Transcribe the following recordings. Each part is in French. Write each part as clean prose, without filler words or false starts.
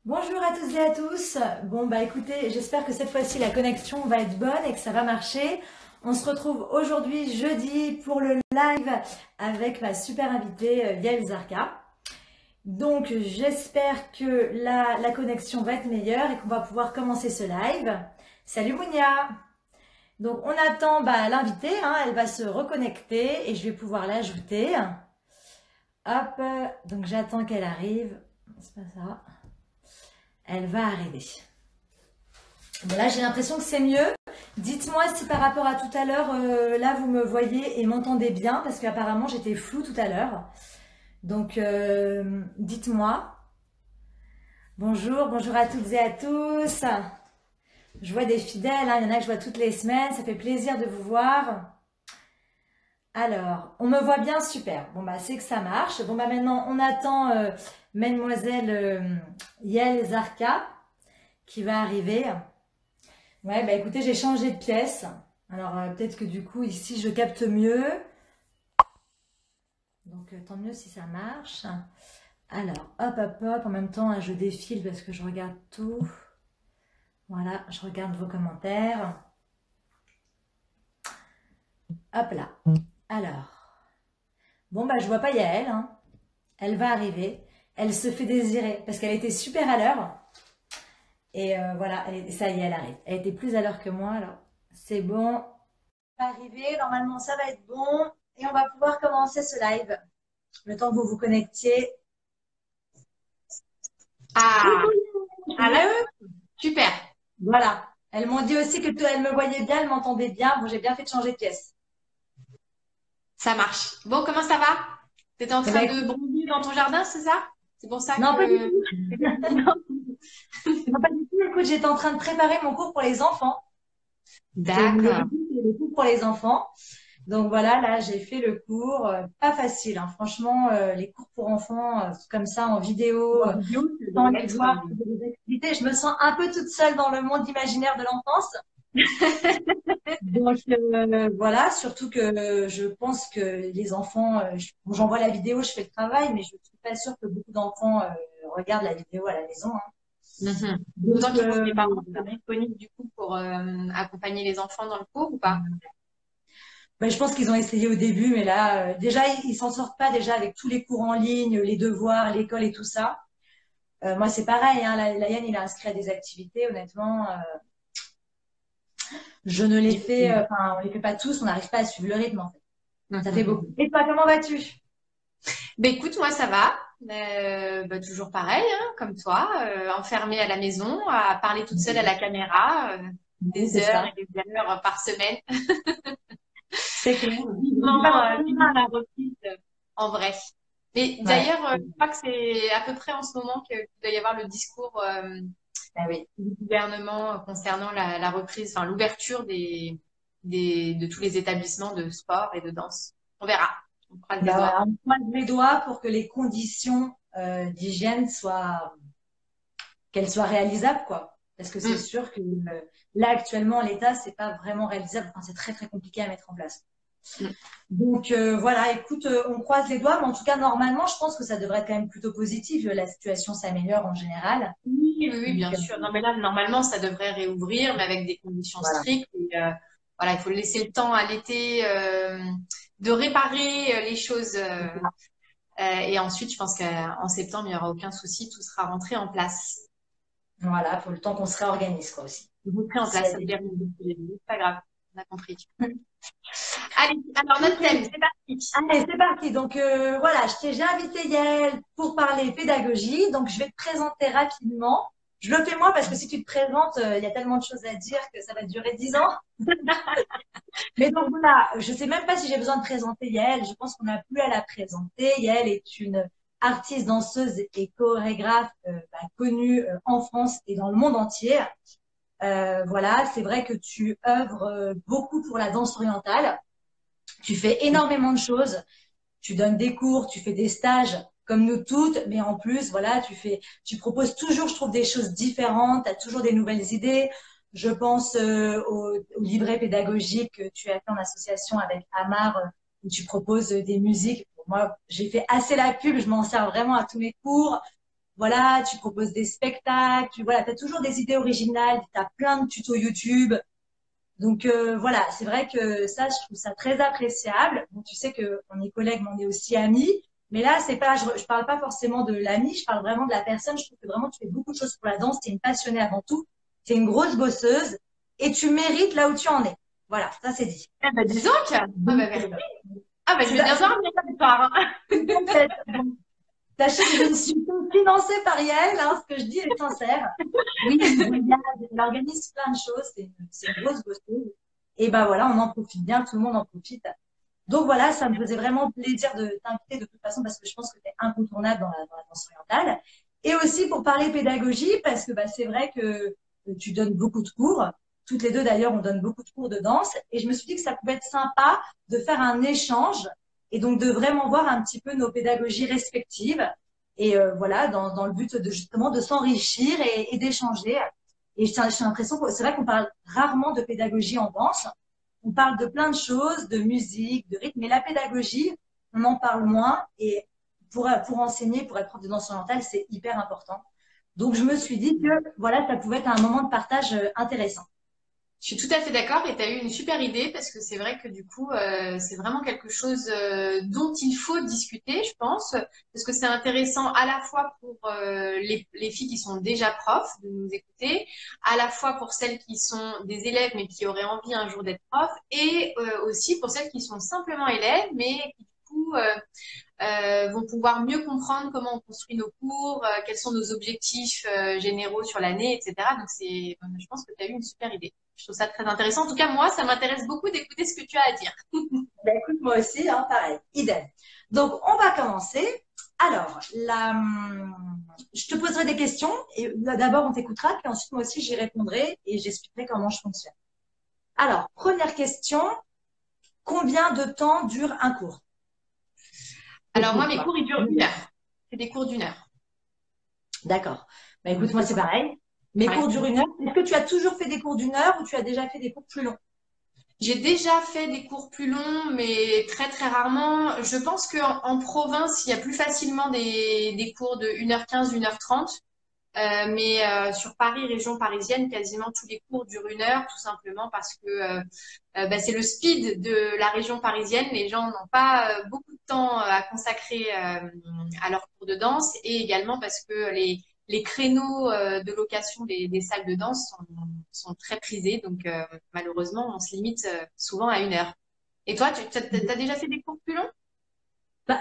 Bonjour à toutes et à tous. Bon bah écoutez, j'espère que cette fois-ci la connexion va être bonne et que ça va marcher. On se retrouve aujourd'hui jeudi pour le live avec ma super invitée Yael Zarka. Donc j'espère que la connexion va être meilleure et qu'on va pouvoir commencer ce live. Salut Mounia. Donc on attend l'invitée, hein, elle va se reconnecter et je vais pouvoir l'ajouter. Hop, donc j'attends qu'elle arrive. C'est pas ça. Elle va arriver. Bon, là, j'ai l'impression que c'est mieux. Dites-moi si par rapport à tout à l'heure, là, vous me voyez et m'entendez bien, parce qu'apparemment, j'étais floue tout à l'heure. Donc, dites-moi. Bonjour, bonjour à toutes et à tous. Je vois des fidèles, hein, il y en a que je vois toutes les semaines. Ça fait plaisir de vous voir. Alors, on me voit bien, super. Bon, bah, c'est que ça marche. Bon, bah, maintenant, on attend Mademoiselle Yael Zarka qui va arriver. Ouais, bah écoutez, j'ai changé de pièce. Alors, peut-être que du coup, ici, je capte mieux. Donc, tant mieux si ça marche. Alors, hop, hop, hop. En même temps, je défile parce que je regarde tout. Voilà, je regarde vos commentaires. Hop là. Alors, bon, bah, je vois pas Yael, hein. Elle va arriver. Elle se fait désirer parce qu'elle était super à l'heure. Et voilà, ça y est, elle arrive. Elle était plus à l'heure que moi, alors c'est bon. Elle va arriver, normalement ça va être bon. Et on va pouvoir commencer ce live. Le temps que vous vous connectiez. Ah, Coucou, ah là, super, voilà. Elles m'ont dit aussi que elles me voyaient bien, elles m'entendaient bien. Bon, j'ai bien fait de changer de pièce. ça marche. Bon, comment ça va? T'étais en Eh train ben, de bronzer dans ton jardin, c'est ça? C'est pour ça non, pas du que... tout. Non, non, pas du tout. Écoute, j'étais en train de préparer mon cours pour les enfants. Le D'accord. jeudi, c'est le cours pour les enfants. Donc voilà, là j'ai fait le cours, pas facile, hein. Franchement, les cours pour enfants comme ça en vidéo, En vidéo, ça sans devrait les être... voir, des activités, je me sens un peu toute seule dans le monde imaginaire de l'enfance. Donc voilà, surtout que je pense que les enfants, bon, j'envoie la vidéo, je fais le travail, mais je suis pas sûre que beaucoup d'enfants regardent la vidéo à la maison, hein. Mhm. Donc D'autant qu'il faut que les parents soient disponibles du coup pour accompagner les enfants dans le cours ou pas? ben, je pense qu'ils ont essayé au début, mais là, déjà, ils s'en sortent pas déjà avec tous les cours en ligne, les devoirs, l'école et tout ça. Moi, c'est pareil, hein, la Yann, il a inscrit à des activités. Honnêtement, je ne les fais, Difficile. enfin, on les fait pas tous, on n'arrive pas à suivre le rythme, en fait. Ça fait beaucoup. Mhm. Et toi, comment vas-tu? Ben écoute, moi ça va. Ben, toujours pareil, hein, comme toi, enfermée à la maison, à parler toute seule à la caméra, Oui, des c'est heures ça. et des heures par semaine. C'est clair. Je dis pas Vivement la reprise en vrai. Mais ouais, d'ailleurs, je crois que c'est à peu près en ce moment qu'il doit y avoir le discours ah oui. du gouvernement concernant la reprise, enfin l'ouverture de tous les établissements de sport et de danse. On verra. On croise les Bah doigts. voilà, on croise les doigts pour que les conditions d'hygiène soient, qu'elles soient réalisables, quoi. Parce que c'est Mm. sûr que là, actuellement, l'État, c'est pas vraiment réalisable. Enfin, c'est très, très compliqué à mettre en place. Mm. Donc voilà, écoute, on croise les doigts, mais en tout cas, normalement, je pense que ça devrait être quand même plutôt positif. La situation s'améliore en général. Oui, oui, oui, Donc, bien sûr. Non, mais là, normalement, ça devrait réouvrir, mais avec des conditions voilà. strictes. Et, voilà, il faut laisser le temps à l'été de réparer les choses. Et ensuite, je pense qu'en septembre, il n'y aura aucun souci, tout sera rentré en place. Voilà, faut le temps qu'on se réorganise, quoi, aussi. Rentré en S'il y place, a ça veut des... dire c'est pas grave, on a compris. Allez, alors notre thème, Ok. c'est parti. Allez, c'est parti. Donc voilà, j'ai invité Yael pour parler pédagogie. Donc je vais te présenter rapidement. Je le fais moi parce que si tu te présentes, il y a tellement de choses à dire que ça va durer 10 ans. Mais donc voilà, je sais même pas si j'ai besoin de présenter Yael. Je pense qu'on n'a plus à la présenter. Yael est une artiste, danseuse et chorégraphe connue en France et dans le monde entier. Voilà, c'est vrai que tu œuvres beaucoup pour la danse orientale. Tu fais énormément de choses. Tu donnes des cours, tu fais des stages comme nous toutes, mais en plus, voilà, tu proposes toujours, je trouve, des choses différentes, tu as toujours des nouvelles idées. Je pense au livret pédagogique que tu as fait en association avec Amar, où tu proposes des musiques. Pour moi, j'ai fait assez la pub, je m'en sers vraiment à tous mes cours. voilà, tu proposes des spectacles, voilà, tu as toujours des idées originales, tu as plein de tutos YouTube. Donc voilà, c'est vrai que ça, je trouve ça très appréciable. Bon, tu sais que on est collègues, mais on est aussi amis. Mais là, c'est pas, je parle pas forcément de l'ami, je parle vraiment de la personne. Je trouve que vraiment tu fais beaucoup de choses pour la danse. Tu es une passionnée avant tout. Tu es une grosse bosseuse et tu mérites là où tu en es. Voilà, ça c'est dit. Ah bah dis donc. Ah bah Donc, merci. Ah bah je vais c'est bien dormir ce soir, hein. ça. Sachez que je ne suis pas financée par Yael, hein, ce que je dis est sincère. Oui, elle voyage, elle organise plein de choses, c'est une grosse bosseuse. Et ben voilà, on en profite bien, tout le monde en profite. Donc voilà, ça me faisait vraiment plaisir de t'inviter de toute façon parce que je pense que tu es incontournable dans la danse orientale. Et aussi pour parler pédagogie, parce que bah, c'est vrai que tu donnes beaucoup de cours. Toutes les deux d'ailleurs, on donne beaucoup de cours de danse. Et je me suis dit que ça pouvait être sympa de faire un échange et donc de vraiment voir un petit peu nos pédagogies respectives. Et voilà, dans le but de justement de s'enrichir et d'échanger. Et j'ai l'impression que c'est vrai qu'on parle rarement de pédagogie en danse. On parle de plein de choses, de musique, de rythme, mais la pédagogie, on en parle moins. Et pour enseigner, pour être prof de danse orientale, c'est hyper important. Donc, je me suis dit que voilà, ça pouvait être un moment de partage intéressant. Je suis tout à fait d'accord et tu as eu une super idée parce que c'est vrai que du coup, c'est vraiment quelque chose dont il faut discuter, je pense, parce que c'est intéressant à la fois pour les filles qui sont déjà profs de nous écouter, à la fois pour celles qui sont des élèves mais qui auraient envie un jour d'être profs et aussi pour celles qui sont simplement élèves mais qui du coup vont pouvoir mieux comprendre comment on construit nos cours, quels sont nos objectifs généraux sur l'année, etc. Donc je pense que tu as eu une super idée. Je trouve ça très intéressant. En tout cas, moi, ça m'intéresse beaucoup d'écouter ce que tu as à dire. Ben, écoute, moi aussi, hein, pareil, idem. Donc, on va commencer. Alors, je te poserai des questions et d'abord on t'écoutera, puis ensuite moi aussi j'y répondrai et j'expliquerai comment je fonctionne. Alors, première question, combien de temps dure un cours? Tes Alors moi, cours, mes quoi. cours, ils durent 1 heure. C'est des cours d'1 heure. D'accord. Bah, écoute, moi, c'est pareil. Mes Ouais. cours durent 1 heure. Est-ce que tu as toujours fait des cours d'1 heure ou tu as déjà fait des cours plus longs? J'ai déjà fait des cours plus longs, mais très très rarement. Je pense qu'en province, il y a plus facilement des cours de 1h15, 1h30. Mais sur Paris, région parisienne, quasiment tous les cours durent 1 heure, tout simplement parce que bah, c'est le speed de la région parisienne. Les gens n'ont pas beaucoup de temps à consacrer à leurs cours de danse et également parce que les créneaux de location des salles de danse sont très prisés. Donc malheureusement, on se limite souvent à 1 heure. Et toi, tu as déjà fait des cours plus longs? Bah,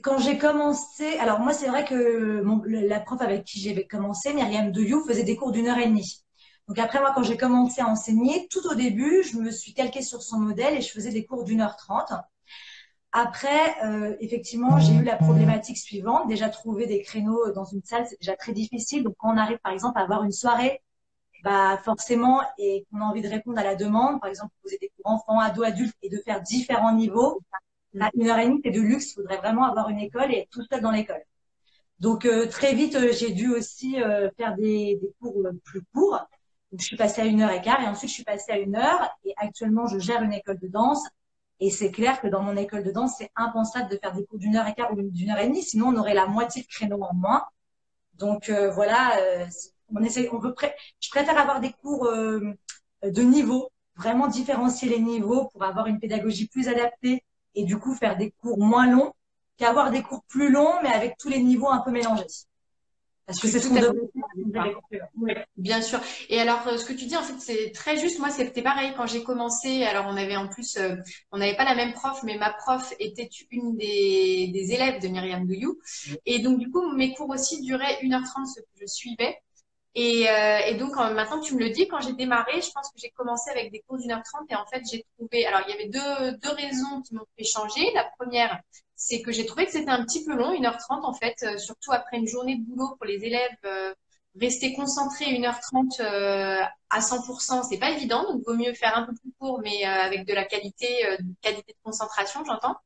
quand j'ai commencé, alors moi c'est vrai que la prof avec qui j'ai commencé, Myriam Deyou, faisait des cours d'1 heure et demie. Donc après moi quand j'ai commencé à enseigner, tout au début, je me suis calquée sur son modèle et je faisais des cours d'1 heure 30. Après, effectivement, j'ai eu la problématique suivante. Déjà trouver des créneaux dans une salle, c'est déjà très difficile. Donc quand on arrive par exemple à avoir une soirée, bah forcément, et qu'on a envie de répondre à la demande, par exemple poser des cours enfants, ados, adultes et de faire différents niveaux, à 1 heure et demie, c'est de luxe. Il faudrait vraiment avoir une école et être tout seul dans l'école. Donc très vite, j'ai dû aussi faire des cours plus courts. Donc, je suis passée à 1 heure et quart et ensuite je suis passée à 1 heure. Et actuellement, je gère une école de danse. Et c'est clair que dans mon école de danse, c'est impensable de faire des cours d'1 heure et quart ou d'1 heure et demie. Sinon, on aurait la moitié de créneaux en moins. Donc voilà, on essaie, je préfère avoir des cours de niveau, vraiment différencier les niveaux pour avoir une pédagogie plus adaptée et du coup faire des cours moins longs qu'avoir des cours plus longs mais avec tous les niveaux un peu mélangés. Parce Je que suis c'est ce tout qu'on à fait devrait faire d'accord si avec on faisait toi. des cours plus longs. Oui, bien sûr. Et alors, ce que tu dis, en fait, c'est très juste. Moi, c'était pareil quand j'ai commencé. Alors, on avait en plus, on n'avait pas la même prof, mais ma prof était une des élèves de Myriam Douyou. Et donc, du coup, mes cours aussi duraient 1h30, ce que je suivais. Et donc, maintenant que tu me le dis, quand j'ai démarré, je pense que j'ai commencé avec des cours d'1 heure 30 et en fait, j'ai trouvé. Alors, il y avait deux raisons qui m'ont fait changer. La première, c'est que j'ai trouvé que c'était un petit peu long, 1h30 en fait, surtout après une journée de boulot pour les élèves. Rester concentré 1h30 à 100%, c'est pas évident, donc vaut mieux faire un peu plus court, mais avec de la qualité de concentration, j'entends.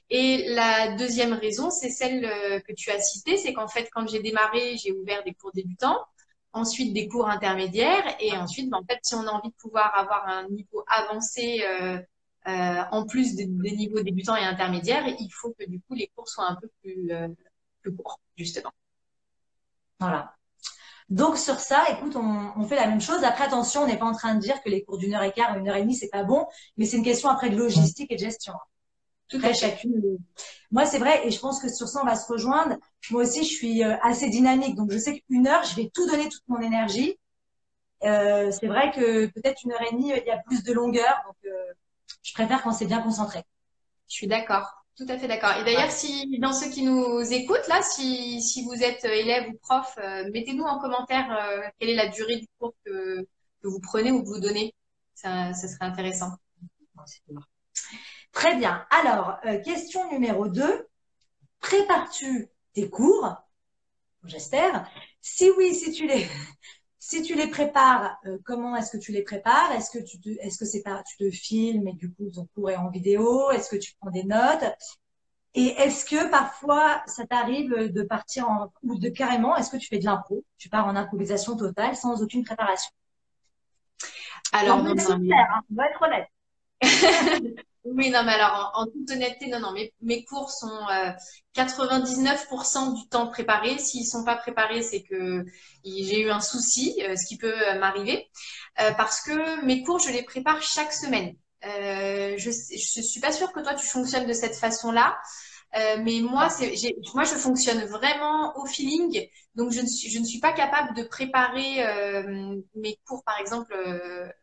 Et la deuxième raison, c'est celle que tu as citée, c'est qu'en fait, quand j'ai démarré, j'ai ouvert des cours débutants, ensuite des cours intermédiaires, et ensuite, ben, en fait, si on a envie de pouvoir avoir un niveau avancé en plus des niveaux débutants et intermédiaires, il faut que du coup les cours soient un peu plus courts, justement. Voilà. Donc sur ça, écoute, on fait la même chose. Après, attention, on n'est pas en train de dire que les cours d'1 h 15 à 1 h 30, c'est pas bon, mais c'est une question après de logistique et de gestion. Tout à Après, fait. chacune. Moi, c'est vrai, et je pense que sur ça, on va se rejoindre. Moi aussi, je suis assez dynamique, donc je sais qu'une heure, je vais tout donner, toute mon énergie. C'est vrai que peut-être 1 h 30, il y a plus de longueur, donc je préfère quand c'est bien concentré. Je suis d'accord. Tout à fait d'accord. Et d'ailleurs, Voilà. si dans ceux qui nous écoutent, là, si vous êtes élève ou prof, mettez-nous en commentaire quelle est la durée du cours que vous prenez ou que vous donnez. Ça serait intéressant. Très bien. Alors, question numéro 2. Prépares-tu tes cours? J'espère. Si oui, si tu les prépares, comment est-ce que tu les prépares? Est-ce que c'est pas, tu te filmes et du coup ton cours est en vidéo? Est-ce que tu prends des notes? Et est-ce que parfois ça t'arrive de partir ou de carrément, est-ce que tu fais de l'impro? Tu pars en improvisation totale sans aucune préparation? Alors, Sans non, être non, sincère, hein, on va être honnête. oui, non, mais alors, en toute honnêteté, non, non, mes cours sont 99% du temps préparés. S'ils sont pas préparés, c'est que j'ai eu un souci, ce qui peut m'arriver, parce que mes cours, je les prépare chaque semaine. Je suis pas sûre que toi, tu fonctionnes de cette façon-là. Mais moi, moi, je fonctionne vraiment au feeling. Donc, je ne suis pas capable de préparer mes cours. Par exemple,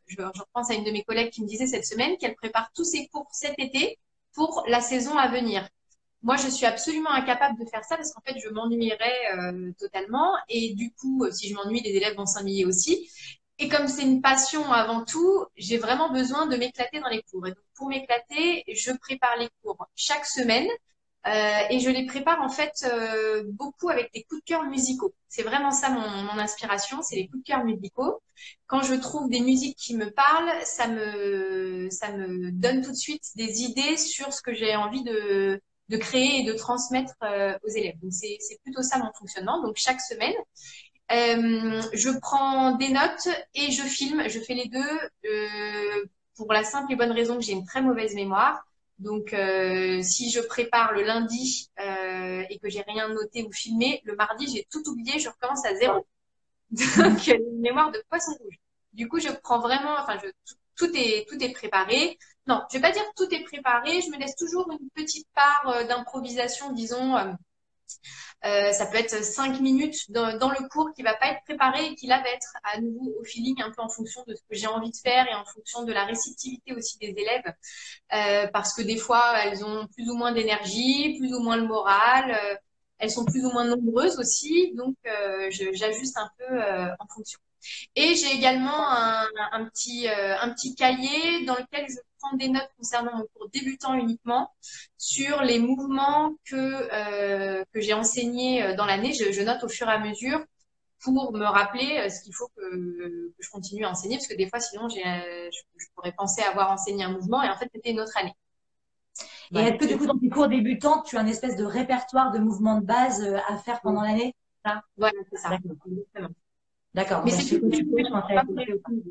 je repense à une de mes collègues qui me disait cette semaine qu'elle prépare tous ses cours cet été pour la saison à venir. Moi, je suis absolument incapable de faire ça parce qu'en fait, je m'ennuierais totalement. Et du coup, si je m'ennuie, les élèves vont s'ennuyer aussi. Et comme c'est une passion avant tout, j'ai vraiment besoin de m'éclater dans les cours. Et donc, pour m'éclater, je prépare les cours chaque semaine. Et je les prépare en fait beaucoup avec des coups de cœur musicaux. C'est vraiment ça mon inspiration, c'est les coups de cœur musicaux. Quand je trouve des musiques qui me parlent, ça me donne tout de suite des idées sur ce que j'ai envie de créer et de transmettre aux élèves. Donc c'est plutôt ça mon fonctionnement. Donc chaque semaine, je prends des notes et je filme. Je fais les deux pour la simple et bonne raison que j'ai une très mauvaise mémoire. Donc, si je prépare le lundi et que j'ai rien noté ou filmé, le mardi, j'ai tout oublié, je recommence à zéro. Donc, une mémoire de poisson rouge. Du coup, je prends vraiment, enfin, tout est préparé. Non, je vais pas dire tout est préparé. Je me laisse toujours une petite part d'improvisation, disons. Ça peut être 5 minutes dans le cours qui va pas être préparé et qui là va être à nouveau au feeling un peu en fonction de ce que j'ai envie de faire et en fonction de la réceptivité aussi des élèves parce que des fois elles ont plus ou moins d'énergie, plus ou moins le moral, elles sont plus ou moins nombreuses aussi donc j'ajuste un peu en fonction. Et j'ai également un petit cahier dans lequel je prends des notes concernant mon cours débutant uniquement sur les mouvements que j'ai enseignés dans l'année. Je note au fur et à mesure pour me rappeler ce qu'il faut que je continue à enseigner, parce que des fois, sinon, je pourrais penser avoir enseigné un mouvement et en fait, c'était une autre année. Et Voilà. est-ce que du coup, dans tes cours débutants, tu as une espèce de répertoire de mouvements de base à faire pendant l'année? Ça. Voilà, c'est ça. D'accord. Exactement. D'accord. Mais Donc, c'est tout. je pensais à coacher aussi.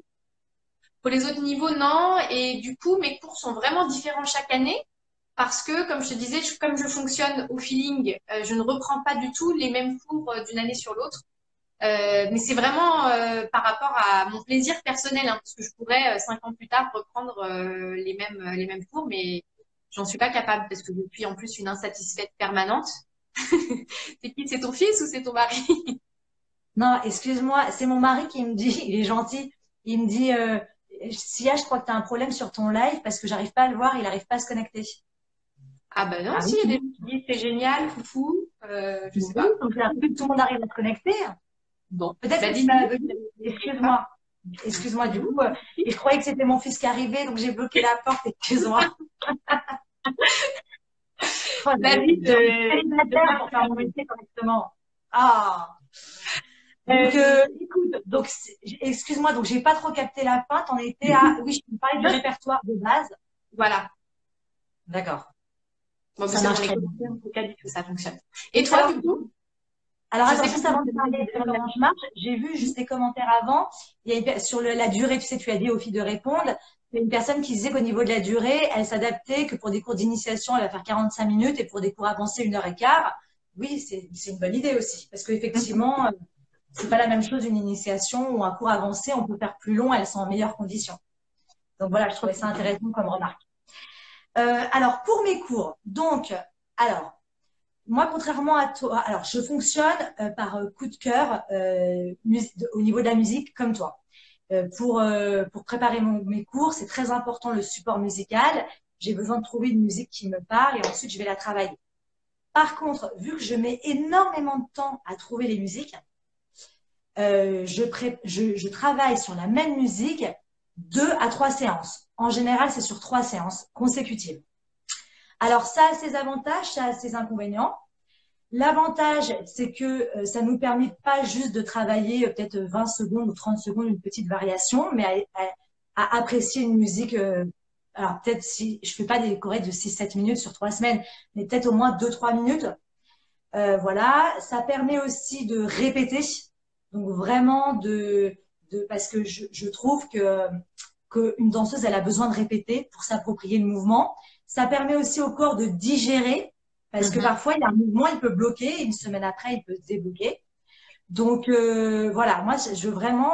Pour les autres niveaux, non. Et du coup, mes cours sont vraiment différents chaque année parce que, comme je te disais, comme je fonctionne au feeling, je ne reprends pas du tout les mêmes cours d'une année sur l'autre. Mais c'est vraiment par rapport à mon plaisir personnel, hein, parce que je pourrais 5 ans plus tard reprendre les mêmes cours, mais j'en suis pas capable parce que je suis en plus une insatisfaite permanente. C'est qui? C'est ton fils ou c'est ton mari? Non, excuse-moi, c'est mon mari qui me dit, il est gentil, il me dit, Sia, je crois que tu as un problème sur ton live parce que j'arrive pas à le voir, il n'arrive pas à se connecter. Ah bah non, Ah si, oui, il y a oui. des gens qui disent c'est génial, foufou, je sais Oui, pas. donc tout le monde arrive à se connecter. Bon, Peut-être bah que tu dis-nous. m'as excuse-moi. Excuse-moi, du coup, et je croyais que c'était mon fils qui arrivait, donc j'ai bloqué la porte, excuse-moi. Oh, La vie j'ai envie de de célibataire pour faire mon famille. métier correctement. Ah. Donc, écoute, donc, excuse-moi, donc j'ai pas trop capté la fin. T'en étais à, oui, je me parlais du répertoire de base. Voilà. D'accord. Bon, mais Ça c'est bon, marche les très bien. copains, en tout cas, du tout, ça fonctionne. Et toi, Alors, du coup? alors, Je attends, sais pas juste si avant de tu parler de comment je marche, j'ai vu juste tes commentaires avant. Sur la durée, tu sais, tu as dit aux filles de répondre. Il y a une personne qui disait qu'au niveau de la durée, elle s'adaptait, que pour des cours d'initiation, elle va faire 45 minutes et pour des cours avancés, 1 h 15. Oui, c'est une bonne idée aussi. Parce qu'effectivement, c'est pas la même chose une initiation ou un cours avancé, on peut faire plus long, elles sont en meilleures conditions. Donc voilà, je trouvais ça intéressant comme remarque. Alors pour mes cours, donc alors moi contrairement à toi, alors je fonctionne par coup de cœur au niveau de la musique comme toi. Pour préparer mes cours, c'est très important le support musical. J'ai besoin de trouver une musique qui me parle et ensuite je vais la travailler. Par contre, vu que je mets énormément de temps à trouver les musiques, je travaille sur la même musique 2 à 3 séances. En général, c'est sur 3 séances consécutives. Alors, ça a ses avantages, ça a ses inconvénients. L'avantage, c'est que ça nous permet pas juste de travailler peut-être 20 secondes ou 30 secondes, une petite variation, mais à apprécier une musique. Alors, peut-être si je fais pas des chorés de 6-7 minutes sur 3 semaines, mais peut-être au moins 2-3 minutes. Voilà. Ça permet aussi de répéter. Donc, vraiment parce que je trouve qu'une danseuse, elle a besoin de répéter pour s'approprier le mouvement. Ça permet aussi au corps de digérer, parce que parfois, il y a un mouvement, il peut bloquer, et une semaine après, il peut se débloquer. Donc, voilà, moi, je vraiment,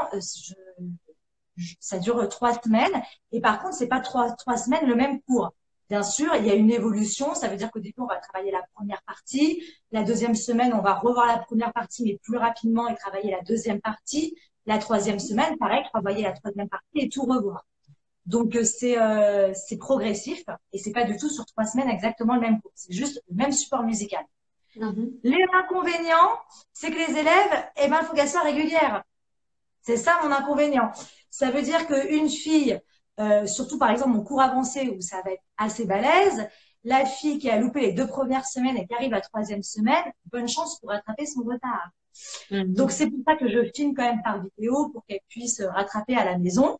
ça dure 3 semaines. Et par contre, c'est pas 3 semaines le même cours. Bien sûr, il y a une évolution. Ça veut dire qu'au début, on va travailler la première partie. La deuxième semaine, on va revoir la première partie, mais plus rapidement et travailler la deuxième partie. La troisième semaine, pareil, travailler la troisième partie et tout revoir. Donc c'est progressif et c'est pas du tout sur 3 semaines exactement le même cours. C'est juste le même support musical. Les inconvénients, c'est que les élèves, eh ben, faut qu'elles soient régulières. C'est ça mon inconvénient. Ça veut dire qu'une fille, surtout par exemple mon cours avancé où ça va être assez balèze, la fille qui a loupé les 2 premières semaines et qui arrive à la troisième semaine, bonne chance pour rattraper son retard. Donc c'est pour ça que je filme quand même par vidéo pour qu'elle puisse rattraper à la maison.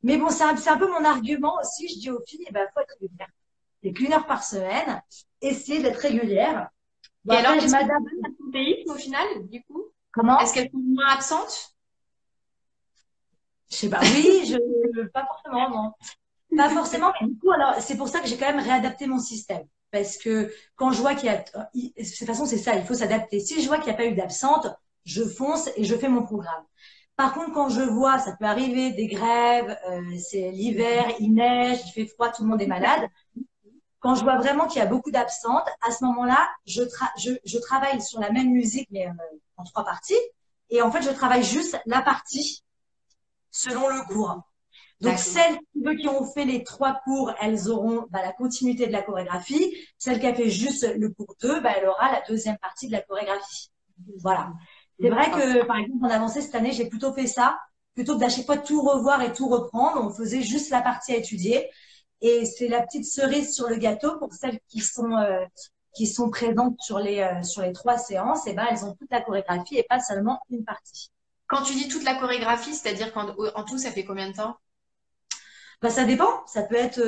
Mais bon, c'est un peu mon argument aussi. Je dis aux filles, il faut être régulière. C'est qu'1 heure par semaine. Essayer d'être régulière. Bon, et après, alors, qu'est-ce que tu donnes à ton pays au final, du coup? Comment? Est-ce qu'elles sont moins absentes? Je sais pas. Oui, pas forcément, non. Pas forcément, mais du coup, alors, c'est pour ça que j'ai quand même réadapté mon système. Parce que quand je vois qu'il y a, de toute façon, c'est ça, il faut s'adapter. Si je vois qu'il n'y a pas eu d'absente, je fonce et je fais mon programme. Par contre, quand je vois, ça peut arriver, des grèves, c'est l'hiver, il neige, il fait froid, tout le monde est malade. Quand je vois vraiment qu'il y a beaucoup d'absentes, à ce moment-là, je travaille sur la même musique, mais en 3 parties. Et en fait, je travaille juste la partie selon le cours. Donc, celles qui ont fait les 3 cours, elles auront la continuité de la chorégraphie. Celle qui a fait juste le cours 2, elle aura la deuxième partie de la chorégraphie. Voilà. C'est vrai que, par exemple, en avancée cette année, j'ai plutôt fait ça. Plutôt que d'à chaque fois tout revoir et tout reprendre, on faisait juste la partie à étudier. Et c'est la petite cerise sur le gâteau pour celles qui sont présentes sur les 3 séances. Et elles ont toute la chorégraphie et pas seulement une partie. Quand tu dis toute la chorégraphie, c'est-à-dire qu'en tout, ça fait combien de temps? Ça dépend. Ça peut être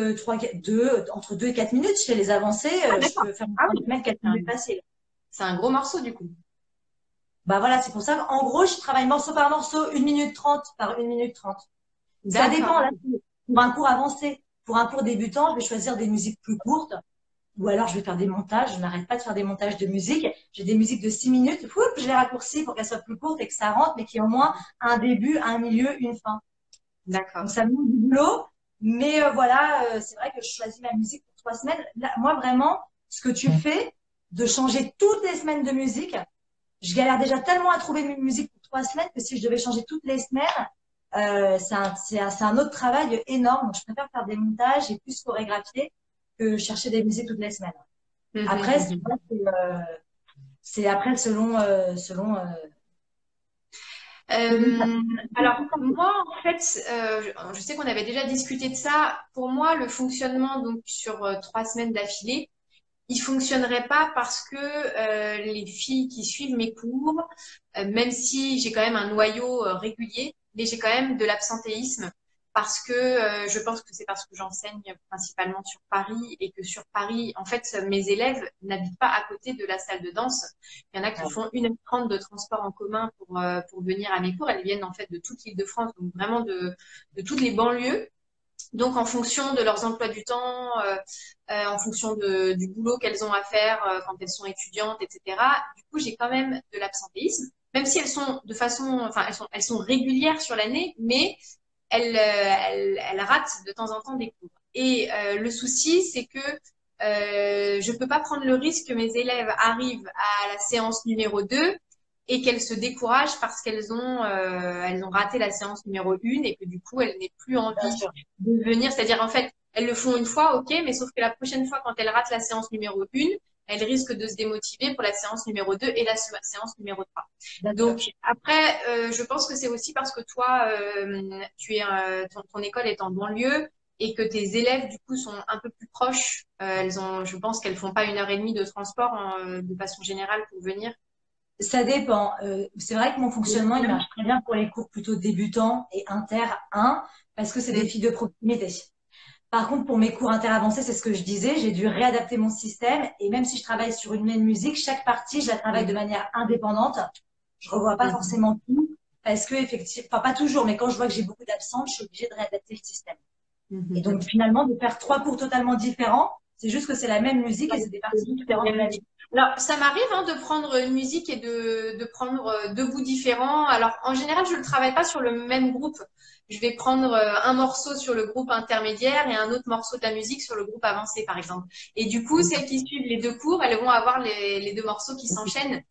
entre 2 et 4 minutes. Je fais les avancées. Je peux faire 4 minutes facile. C'est un gros morceau, du coup. Voilà, c'est pour ça qu'en gros, je travaille morceau par morceau, 1 minute 30 par 1 minute 30. Ça dépend. Là, pour un cours avancé, pour un cours débutant, je vais choisir des musiques plus courtes. Ou alors, je vais faire des montages. Je n'arrête pas de faire des montages de musique. J'ai des musiques de 6 minutes. Je les raccourcis pour qu'elles soient plus courtes et que ça rentre, mais qu'il y ait au moins un début, un milieu, une fin. D'accord. Donc, ça me met du boulot. Mais voilà, c'est vrai que je choisis ma musique pour 3 semaines. Là, moi, vraiment, ce que tu fais, de changer toutes les semaines de musique, je galère déjà tellement à trouver une musique pour 3 semaines que si je devais changer toutes les semaines, c'est un autre travail énorme. Donc, je préfère faire des montages et plus chorégraphier que chercher des musiques toutes les semaines. Après, c'est après selon. Alors, moi, en fait, je sais qu'on avait déjà discuté de ça. Pour moi, le fonctionnement donc sur 3 semaines d'affilée, il fonctionnerait pas parce que les filles qui suivent mes cours, même si j'ai quand même un noyau régulier, mais j'ai quand même de l'absentéisme parce que je pense que c'est parce que j'enseigne principalement sur Paris et que sur Paris, en fait, mes élèves n'habitent pas à côté de la salle de danse. Il y en a qui font 1h30 de transport en commun pour venir à mes cours. Elles viennent en fait de toute l'Île-de-France, donc vraiment de toutes les banlieues. Donc, en fonction de leurs emplois du temps, en fonction du boulot qu'elles ont à faire quand elles sont étudiantes, etc. Du coup, j'ai quand même de l'absentéisme. même si elles sont de façon, enfin, elles sont régulières sur l'année, mais elles ratent de temps en temps des cours. Et le souci, c'est que je peux pas prendre le risque que mes élèves arrivent à la séance numéro 2 et qu'elles se découragent parce elles ont raté la séance numéro 1 et que du coup, elles n'aient plus Bien envie sûr. de venir. C'est-à-dire, en fait, elles le font une fois, ok, mais sauf que la prochaine fois, quand elles ratent la séance numéro 1, elles risquent de se démotiver pour la séance numéro 2 et la séance numéro 3. D'accord. Donc après, je pense que c'est aussi parce que toi, ton école est en banlieue et que tes élèves du coup sont un peu plus proches. Je pense qu'elles font pas 1 heure et demie de transport de façon générale pour venir. Ça dépend. C'est vrai que mon fonctionnement, il marche très bien pour les cours plutôt débutants et inter 1 parce que c'est des filles de proximité. Par contre, pour mes cours interavancés, c'est ce que je disais, j'ai dû réadapter mon système et même si je travaille sur une même musique, chaque partie, je la travaille de manière indépendante. Je revois pas forcément tout parce que effectivement, enfin pas toujours, mais quand je vois que j'ai beaucoup d'absentes, je suis obligée de réadapter le système. Et donc finalement, de faire 3 cours totalement différents, c'est juste que c'est la même musique et c'est des parties différentes de la musique. Alors, ça m'arrive de prendre une musique et de prendre 2 bouts différents. Alors, en général, je ne travaille pas sur le même groupe. Je vais prendre un morceau sur le groupe intermédiaire et un autre morceau de la musique sur le groupe avancé, par exemple. Et du coup, celles qui suivent les 2 cours, elles vont avoir les 2 morceaux qui s'enchaînent.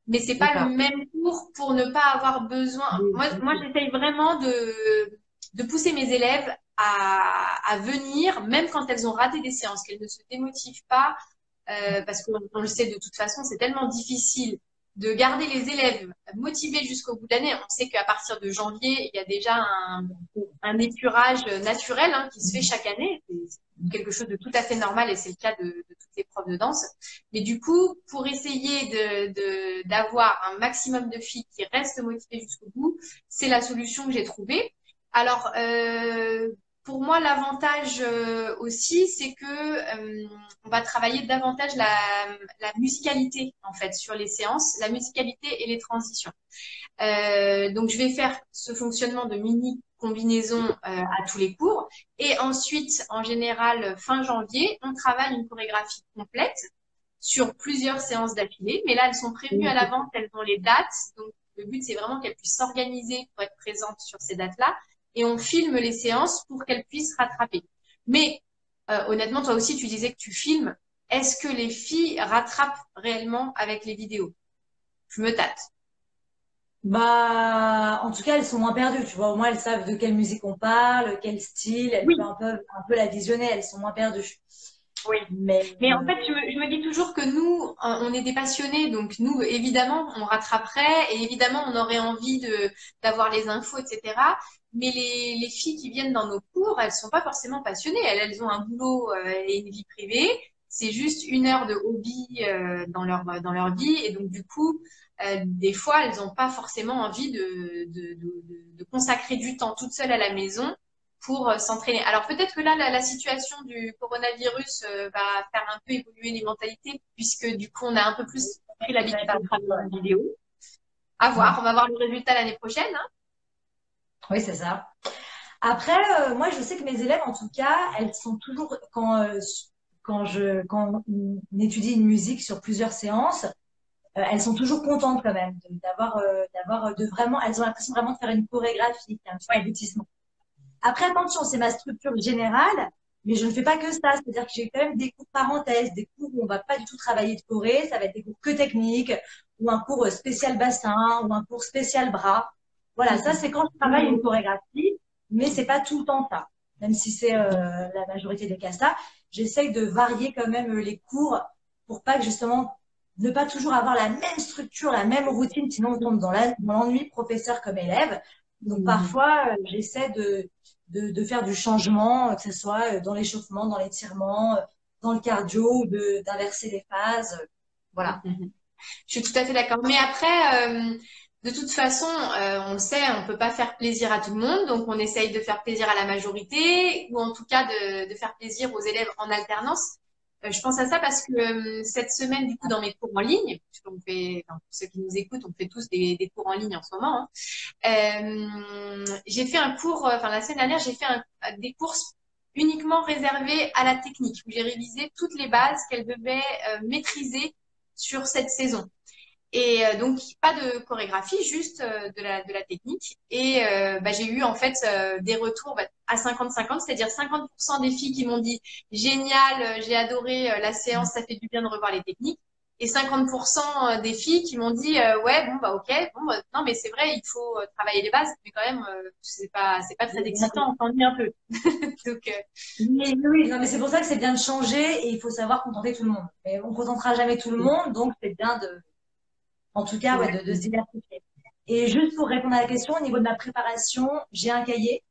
Mais c'est pas le D'accord. même cours pour ne pas avoir besoin. Moi, j'essaye vraiment de pousser mes élèves à venir, même quand elles ont raté des séances, qu'elles ne se démotivent pas parce qu'on le sait de toute façon, c'est tellement difficile de garder les élèves motivés jusqu'au bout de l'année. On sait qu'à partir de janvier, il y a déjà un épurage naturel qui se fait chaque année. C'est quelque chose de tout à fait normal et c'est le cas de toutes les profs de danse. Mais du coup, pour essayer d'avoir un maximum de filles qui restent motivées jusqu'au bout, c'est la solution que j'ai trouvée. Alors, pour moi, l'avantage aussi, c'est que on va travailler davantage la musicalité en fait sur les séances, la musicalité et les transitions. Donc, je vais faire ce fonctionnement de mini combinaison à tous les cours. Et ensuite, en général, fin janvier, on travaille une chorégraphie complète sur plusieurs séances d'affilée. Mais là, elles sont prévues à l'avance, elles ont les dates. Donc, le but, c'est vraiment qu'elles puissent s'organiser pour être présentes sur ces dates-là. Et on filme les séances pour qu'elles puissent rattraper. Mais honnêtement, toi aussi, tu disais que tu filmes. Est-ce que les filles rattrapent réellement avec les vidéos? Je me tâte. Bah, en tout cas, elles sont moins perdues, tu vois. Au moins, elles savent de quelle musique on parle, quel style. Elles peuvent Oui, un peu la visionner. Elles sont moins perdues. oui. Mais Mais en fait, je me dis toujours que nous, on est des passionnés, donc nous, évidemment, on rattraperait et évidemment, on aurait envie d'avoir les infos, etc. Mais les filles qui viennent dans nos cours, elles sont pas forcément passionnées. Elles ont un boulot et une vie privée. C'est juste 1 heure de hobby dans leur vie. Et donc, du coup, des fois, elles n'ont pas forcément envie de consacrer du temps toute seule à la maison pour s'entraîner. Alors peut-être que là, la situation du coronavirus va faire un peu évoluer les mentalités, puisque du coup, on a un peu plus pris ça va l'habitude être de un travailler peu- en vidéo. À voir, on va voir le résultat l'année prochaine. Hein. Oui, c'est ça. Après, moi, je sais que mes élèves, en tout cas, elles sont toujours, quand on étudie une musique sur plusieurs séances, elles sont toujours contentes quand même de vraiment, elles ont l'impression vraiment de faire une chorégraphie, un petit Ouais. aboutissement. Après, attention, c'est ma structure générale, mais je ne fais pas que ça. C'est-à-dire que j'ai quand même des cours parenthèses, des cours où on va pas du tout travailler de choré, ça va être des cours que techniques, ou un cours spécial bassin, ou un cours spécial bras. Voilà, ça c'est quand je travaille une chorégraphie, mais c'est pas tout le temps ça. Même si c'est la majorité des cas ça, j'essaye de varier quand même les cours pour pas que justement ne pas toujours avoir la même structure, la même routine, sinon on tombe dans l'ennui professeur comme élève. Donc parfois, j'essaie de faire du changement, que ce soit dans l'échauffement, dans l'étirement, dans le cardio, d'inverser les phases. Voilà. Je suis tout à fait d'accord. Mais après, de toute façon, on le sait, on peut pas faire plaisir à tout le monde, donc on essaye de faire plaisir à la majorité, ou en tout cas de faire plaisir aux élèves en alternance. Je pense à ça parce que cette semaine, du coup, dans mes cours en ligne, puisqu'on fait, enfin, pour ceux qui nous écoutent, on fait tous des cours en ligne en ce moment. J'ai fait un cours, enfin la semaine dernière, j'ai fait des cours uniquement réservés à la technique, où j'ai révisé toutes les bases qu'elles devaient maîtriser sur cette saison. Et donc, pas de chorégraphie, juste de la technique. Et j'ai eu en fait des retours à 50-50, c'est-à-dire 50% des filles qui m'ont dit génial, j'ai adoré la séance, ça fait du bien de revoir les techniques. Et 50% des filles qui m'ont dit ouais, bon, bah ok, bon, non, mais c'est vrai, il faut travailler les bases, mais quand même, c'est pas très excitant, on s'ennuie un peu. Donc, Oui, non, mais c'est pour ça que c'est bien de changer et il faut savoir contenter tout le monde. Mais on contentera jamais tout le monde, donc c'est bien en tout cas, ouais, de se exactement. diversifier. Et juste pour répondre à la question, au niveau de ma préparation, j'ai un cahier,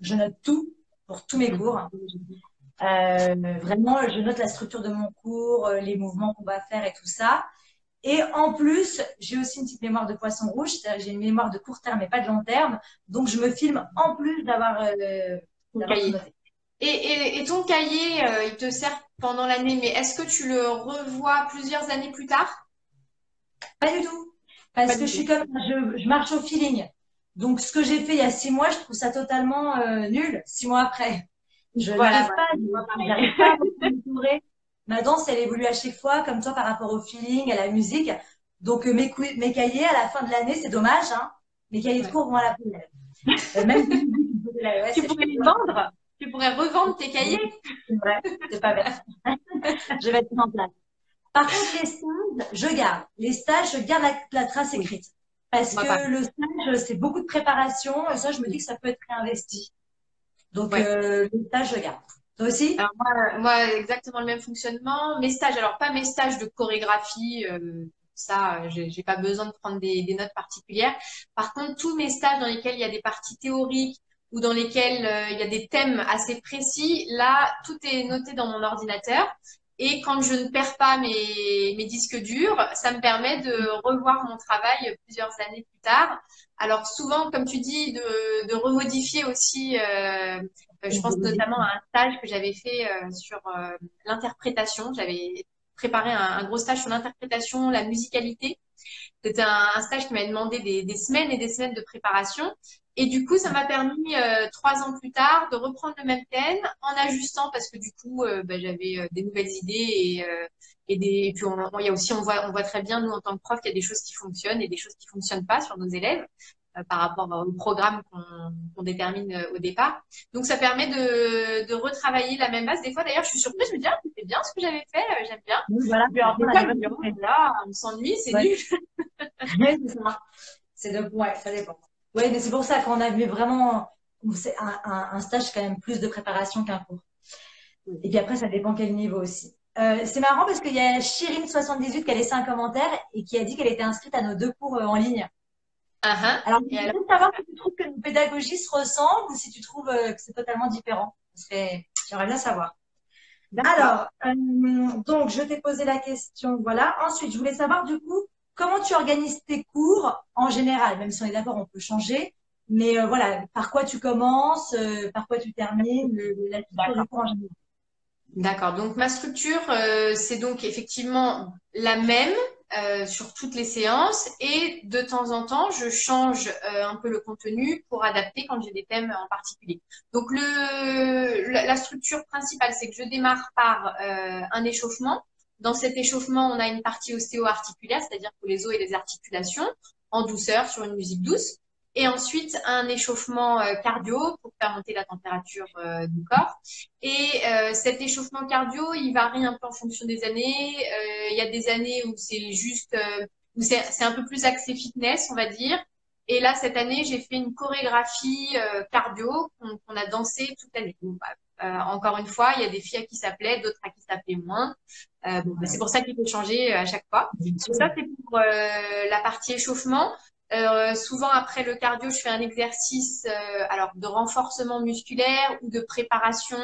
je note tout pour tous mes cours. Vraiment, je note la structure de mon cours, les mouvements qu'on va faire et tout ça. Et en plus, j'ai aussi une petite mémoire de poisson rouge, c'est-à-dire que j'ai une mémoire de court terme et pas de long terme. Donc, je me filme en plus Ton d'avoir tout cahier. noté. Et ton cahier, il te sert pendant l'année, mais est-ce que tu le revois plusieurs années plus tard? Pas du tout. Pas Parce que du je suis tout. comme, je marche au feeling. Donc, ce que j'ai fait il y a 6 mois, je trouve ça totalement nul 6 mois après. Je Voilà, n'arrive voilà. pas, Moi, pareil. j'arrive pas à me retrouver. Ma danse, elle évolue à chaque fois, comme toi, par rapport au feeling, à la musique. Donc, mes cahiers, à la fin de l'année, c'est dommage, hein. Mes cahiers de Ouais. cours vont à la poubelle. Même si ouais, Tu pourrais les vendre. Tu pourrais revendre tes cahiers. c'est vrai, c'est pas bête. Je vais être en place. Par contre, les stages, je garde. Les stages, je garde la trace Oui, écrite. Parce moi, que pareil. le stage, c'est beaucoup de préparation. Et ça, je me dis Oui. que ça peut être réinvesti. Donc, Ouais. le stage, je garde. Toi aussi? Alors moi, exactement le même fonctionnement. Mes stages, alors pas mes stages de chorégraphie, ça, j'ai pas besoin de prendre des notes particulières. Par contre, tous mes stages dans lesquels il y a des parties théoriques ou dans lesquels il y a des thèmes assez précis, là, tout est noté dans mon ordinateur. Et quand je ne perds pas mes disques durs, ça me permet de revoir mon travail plusieurs années plus tard. Alors souvent, comme tu dis, de remodifier aussi. Je pense notamment à un stage que j'avais fait sur l'interprétation. J'avais préparé un gros stage sur l'interprétation, la musicalité. C'était un stage qui m'avait demandé des semaines et des semaines de préparation. Et du coup, ça m'a permis 3 ans plus tard de reprendre le même thème en ajustant parce que du coup, j'avais des nouvelles idées et puis il y a aussi on voit très bien nous en tant que prof qu'il y a des choses qui fonctionnent et des choses qui fonctionnent pas sur nos élèves par rapport au programme qu'on détermine au départ. Donc ça permet de retravailler la même base. Des fois d'ailleurs, je suis surprise, je me dis ah, c'était bien ce que j'avais fait, j'aime bien. Oui, voilà, Et puis alors des on a fois, des je me bonnes dis oh idées. là, on s'ennuie, c'est Ouais. nul. Ouais, c'est ça. Ouais, ça dépend. Ouais, mais c'est pour ça qu'on a vu vraiment, c'est un stage, c'est quand même plus de préparation qu'un cours. Et puis après, ça dépend quel niveau aussi. C'est marrant parce qu'il y a Chirine78 qui a laissé un commentaire et qui a dit qu'elle était inscrite à nos 2 cours en ligne. Ah, ah. Alors, je Et alors, voudrais savoir si tu trouves que nos pédagogies se ressemblent ou si tu trouves que c'est totalement différent. J'aimerais bien savoir. d'accord. Alors, donc, je t'ai posé la question, voilà. Ensuite, je voulais savoir du coup, comment tu organises tes cours en général, même si on est d'accord, on peut changer. Mais voilà, par quoi tu commences, par quoi tu termines, la structure du D'accord. cours en général. D'accord. Donc ma structure, c'est donc effectivement la même sur toutes les séances et de temps en temps, je change un peu le contenu pour adapter quand j'ai des thèmes en particulier. Donc la structure principale, c'est que je démarre par un échauffement. Dans cet échauffement, on a une partie ostéo-articulaire, c'est-à-dire pour les os et les articulations, en douceur sur une musique douce. Et ensuite, un échauffement cardio pour faire monter la température du corps. Et cet échauffement cardio, il varie un peu en fonction des années. Il y a des années où c'est juste, où c'est un peu plus axé fitness, on va dire. Et là, cette année, j'ai fait une chorégraphie cardio qu'on a dansé toute l'année. Bon, encore une fois, il y a des filles à qui ça plaît, d'autres à qui ça plaît moins. C'est pour ça qu'il faut changer à chaque fois. Donc ça, c'est pour la partie échauffement. Souvent après le cardio, je fais un exercice alors de renforcement musculaire ou de préparation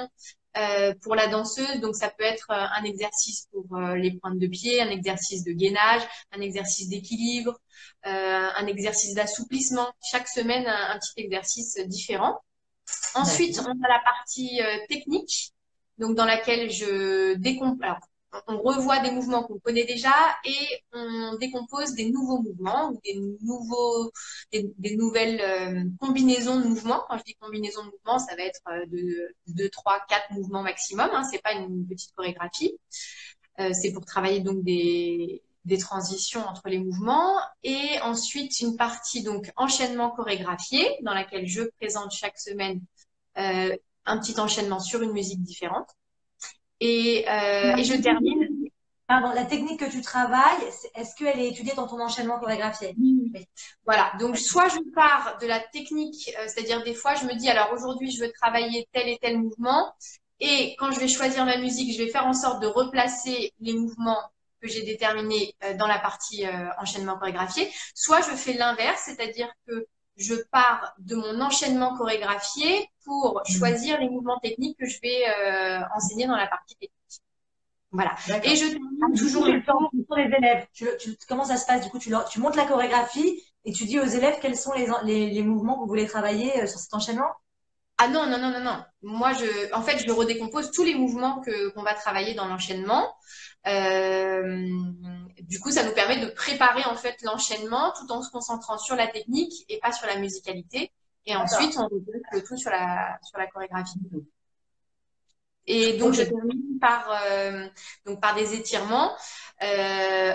pour la danseuse. Donc ça peut être un exercice pour les pointes de pied, un exercice de gainage, un exercice d'équilibre, un exercice d'assouplissement. Chaque semaine, un petit exercice différent. Ensuite, on a la partie technique, donc dans laquelle je décompose. Alors, on revoit des mouvements qu'on connaît déjà et on décompose des nouveaux mouvements ou des nouvelles combinaisons de mouvements. Quand je dis combinaison de mouvements, ça va être de 2, 3, 4 mouvements maximum. Hein, c'est pas une petite chorégraphie. C'est pour travailler donc des transitions entre les mouvements. Et ensuite, une partie, donc, enchaînement chorégraphié, dans laquelle je présente chaque semaine un petit enchaînement sur une musique différente. Et je termine. Pardon, la technique que tu travailles, est-ce qu'elle est étudiée dans ton enchaînement chorégraphié? Oui. Voilà, donc soit je pars de la technique, c'est-à-dire des fois je me dis alors aujourd'hui je veux travailler tel et tel mouvement et quand je vais choisir ma musique, je vais faire en sorte de replacer les mouvements que j'ai déterminés dans la partie enchaînement chorégraphié, soit je fais l'inverse, c'est-à-dire que je pars de mon enchaînement chorégraphié pour choisir les mouvements techniques que je vais enseigner dans la partie technique. Voilà. Et je termine toujours le cours pour les élèves. Comment ça se passe? Du coup, tu montes la chorégraphie et tu dis aux élèves quels sont les mouvements que vous voulez travailler sur cet enchaînement? Ah non, non, non, non, non. Moi, en fait, je redécompose tous les mouvements qu'on va travailler dans l'enchaînement. Du coup, ça nous permet de préparer en fait l'enchaînement tout en se concentrant sur la technique et pas sur la musicalité. Et ensuite, on redécompose le tout sur la chorégraphie. Et donc, je termine par des étirements.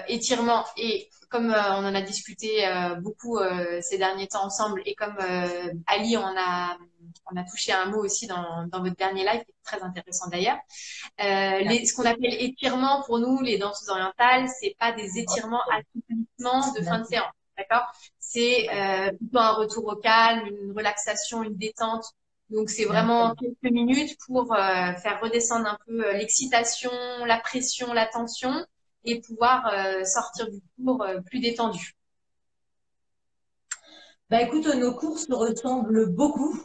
Étirements et comme on en a discuté beaucoup ces derniers temps ensemble et comme Ali on a touché un mot aussi dans votre dernier live, qui est très intéressant d'ailleurs. Ce qu'on appelle étirements pour nous, les danseuses orientales, c'est pas des étirements assouplissements de fin de séance, d'accord? C'est plutôt un retour au calme, une relaxation, une détente. Donc, c'est vraiment quelques minutes pour faire redescendre un peu l'excitation, la pression, la tension et pouvoir sortir du cours plus détendu. Bah écoute, nos cours se ressemblent beaucoup.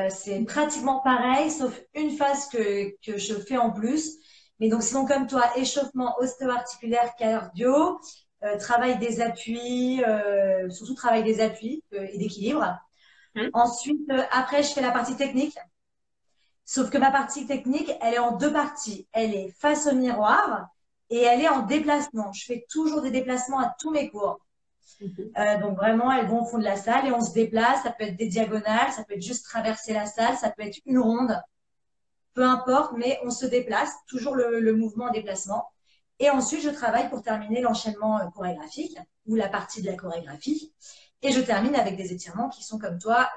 C'est pratiquement pareil, sauf une phase que je fais en plus. Mais donc, sinon, comme toi, échauffement ostéo-articulaire, cardio, travail des appuis, surtout travail des appuis et d'équilibre. Ensuite, après, je fais la partie technique. Sauf que ma partie technique, elle est en deux parties. Elle est face au miroir et elle est en déplacement. Je fais toujours des déplacements à tous mes cours. Donc vraiment, elles vont au fond de la salle et on se déplace. Ça peut être des diagonales, ça peut être juste traverser la salle, ça peut être une ronde. Peu importe, mais on se déplace. Toujours le mouvement en déplacement. Et ensuite, je travaille pour terminer l'enchaînement chorégraphique ou la partie de la chorégraphie. Et je termine avec des étirements qui sont comme toi,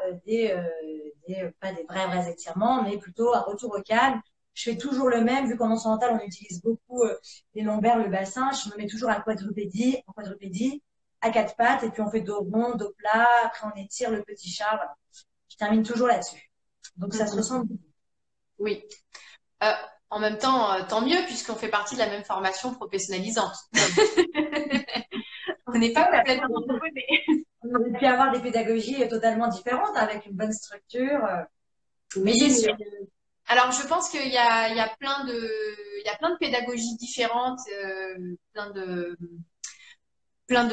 pas des vrais étirements, mais plutôt un retour au calme. Je fais toujours le même, vu qu'en occidental, on utilise beaucoup les lombaires, le bassin. Je me mets toujours en quadrupédie, à quatre pattes, et puis on fait dos rond, dos plat. Après, on étire le petit chat. Voilà. Je termine toujours là-dessus. Donc, ça se ressemble beaucoup. Oui. En même temps, tant mieux, puisqu'on fait partie de la même formation professionnalisante. On n'est pas complètement opposés. On aurait pu avoir des pédagogies totalement différentes avec une bonne structure. Mais c'est sûr. Alors, je pense qu'il y a plein de pédagogies différentes, plein de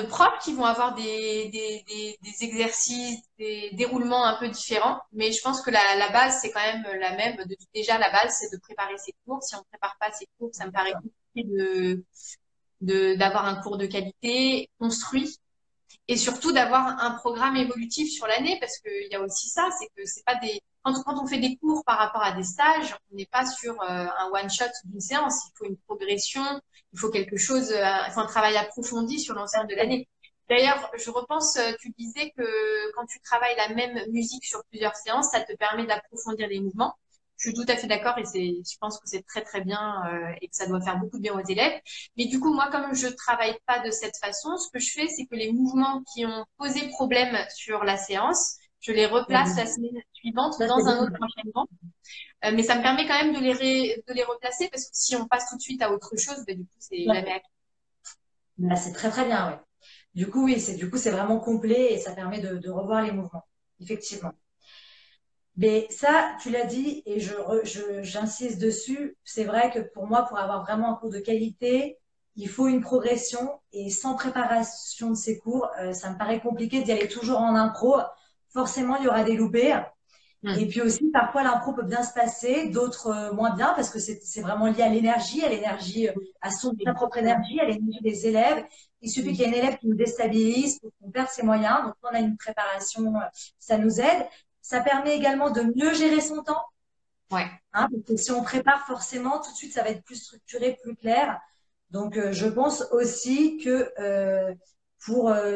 profs qui vont avoir des exercices, des déroulements un peu différents. Mais je pense que la base, c'est quand même la même. Déjà, la base, c'est de préparer ses cours. Si on ne prépare pas ses cours, ça me paraît compliqué d'avoir un cours de qualité construit. Et surtout d'avoir un programme évolutif sur l'année, parce qu'il y a aussi ça, c'est que c'est pas quand on fait des cours par rapport à des stages, on n'est pas sur un one-shot d'une séance. Il faut une progression, il faut quelque chose, il faut un travail approfondi sur l'ensemble de l'année. D'ailleurs, je repense, tu disais que quand tu travailles la même musique sur plusieurs séances, ça te permet d'approfondir les mouvements. Je suis tout à fait d'accord et je pense que c'est très très bien et que ça doit faire beaucoup de bien aux élèves. Mais du coup, moi, comme je travaille pas de cette façon, ce que je fais, c'est que les mouvements qui ont posé problème sur la séance, je les replace la semaine suivante dans un autre enchaînement. Mais ça me permet quand même de les replacer parce que si on passe tout de suite à autre chose, bah, du coup, c'est jamais acquis. Bah, c'est très très bien, oui. Du coup, oui, c'est vraiment complet et ça permet de revoir les mouvements, effectivement. Mais ça, tu l'as dit et j'insiste dessus. C'est vrai que pour moi, pour avoir vraiment un cours de qualité, il faut une progression et sans préparation de ces cours, ça me paraît compliqué d'y aller toujours en impro. Forcément, il y aura des loupés. Et puis aussi, parfois, l'impro peut bien se passer, d'autres moins bien, parce que c'est vraiment lié à l'énergie, à sa propre énergie, à l'énergie des élèves. Il suffit qu'il y ait un élève qui nous déstabilise pour qu'on perde ses moyens. Donc, on a une préparation, ça nous aide. Ça permet également de mieux gérer son temps. Ouais. Parce que si on prépare forcément, tout de suite, ça va être plus structuré, plus clair. Donc, je pense aussi que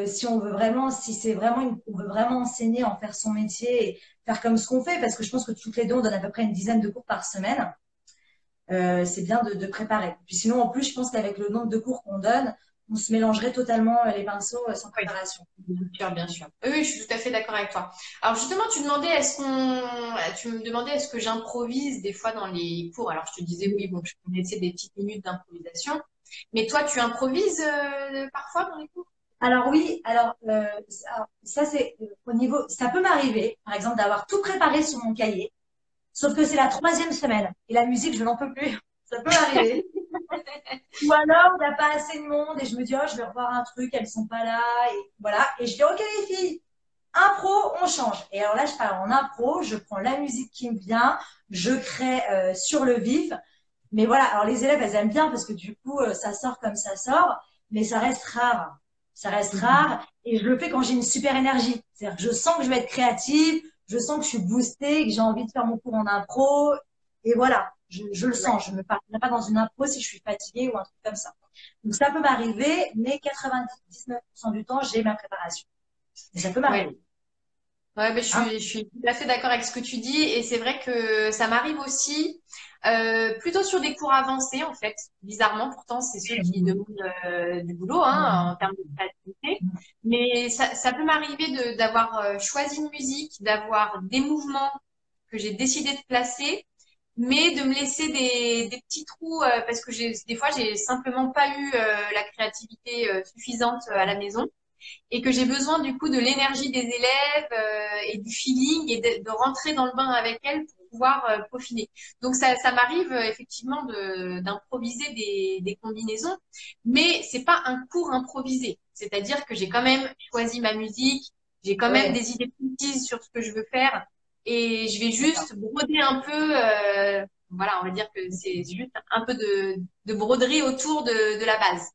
si on veut vraiment, si c'est vraiment, on veut vraiment enseigner, en faire son métier et faire comme ce qu'on fait, parce que je pense que toutes les deux, on donne à peu près une dizaine de cours par semaine, c'est bien de préparer. Puis sinon, en plus, je pense qu'avec le nombre de cours qu'on donne, on se mélangerait totalement les pinceaux sans Oui, préparation. bien sûr, bien sûr. Oui, oui, je suis tout à fait d'accord avec toi. Alors justement, tu me demandais est-ce que j'improvise des fois dans les cours. Alors je te disais oui, bon, je peux me laisser des petites minutes d'improvisation. Mais toi, tu improvises parfois dans les cours? Alors oui, alors ça c'est au niveau, ça peut m'arriver, par exemple, d'avoir tout préparé sur mon cahier, sauf que c'est la troisième semaine et la musique, je n'en peux plus. Ça peut m'arriver. Ou alors, il n'y a pas assez de monde et je me dis, oh, je vais revoir un truc, elles sont pas là. Et voilà. Et je dis, OK, les filles, impro, on change. Et alors là, je pars en impro, je prends la musique qui me vient, je crée sur le vif. Mais voilà, alors les élèves, elles aiment bien parce que du coup, ça sort comme ça sort, mais ça reste rare. Ça reste rare et je le fais quand j'ai une super énergie. C'est-à-dire que je sens que je vais être créative, je sens que je suis boostée, que j'ai envie de faire mon cours en impro. Et voilà, je le Ouais. sens. Je ne me partirai pas dans une impro si je suis fatiguée ou un truc comme ça. Donc ça peut m'arriver, mais 99% du temps, j'ai ma préparation. Et ça peut Ouais. m'arriver. Ouais, ben, Hein. je suis tout à fait d'accord avec ce que tu dis et c'est vrai que ça m'arrive aussi plutôt sur des cours avancés en fait. Bizarrement, pourtant, c'est ceux qui demandent du boulot hein, en termes de créativité. Mais ça peut m'arriver d'avoir choisi une musique, d'avoir des mouvements que j'ai décidé de placer, mais de me laisser des petits trous parce que des fois, j'ai simplement pas eu la créativité suffisante à la maison et que j'ai besoin du coup de l'énergie des élèves et du feeling et de rentrer dans le bain avec elles pour pouvoir peaufiner. Donc ça m'arrive effectivement d'improviser des combinaisons, mais c'est pas un cours improvisé. C'est-à-dire que j'ai quand même choisi ma musique, j'ai quand même Ouais, des idées précises sur ce que je veux faire et je vais d'accord. juste broder un peu. Voilà, on va dire que c'est juste un peu de broderie autour de la base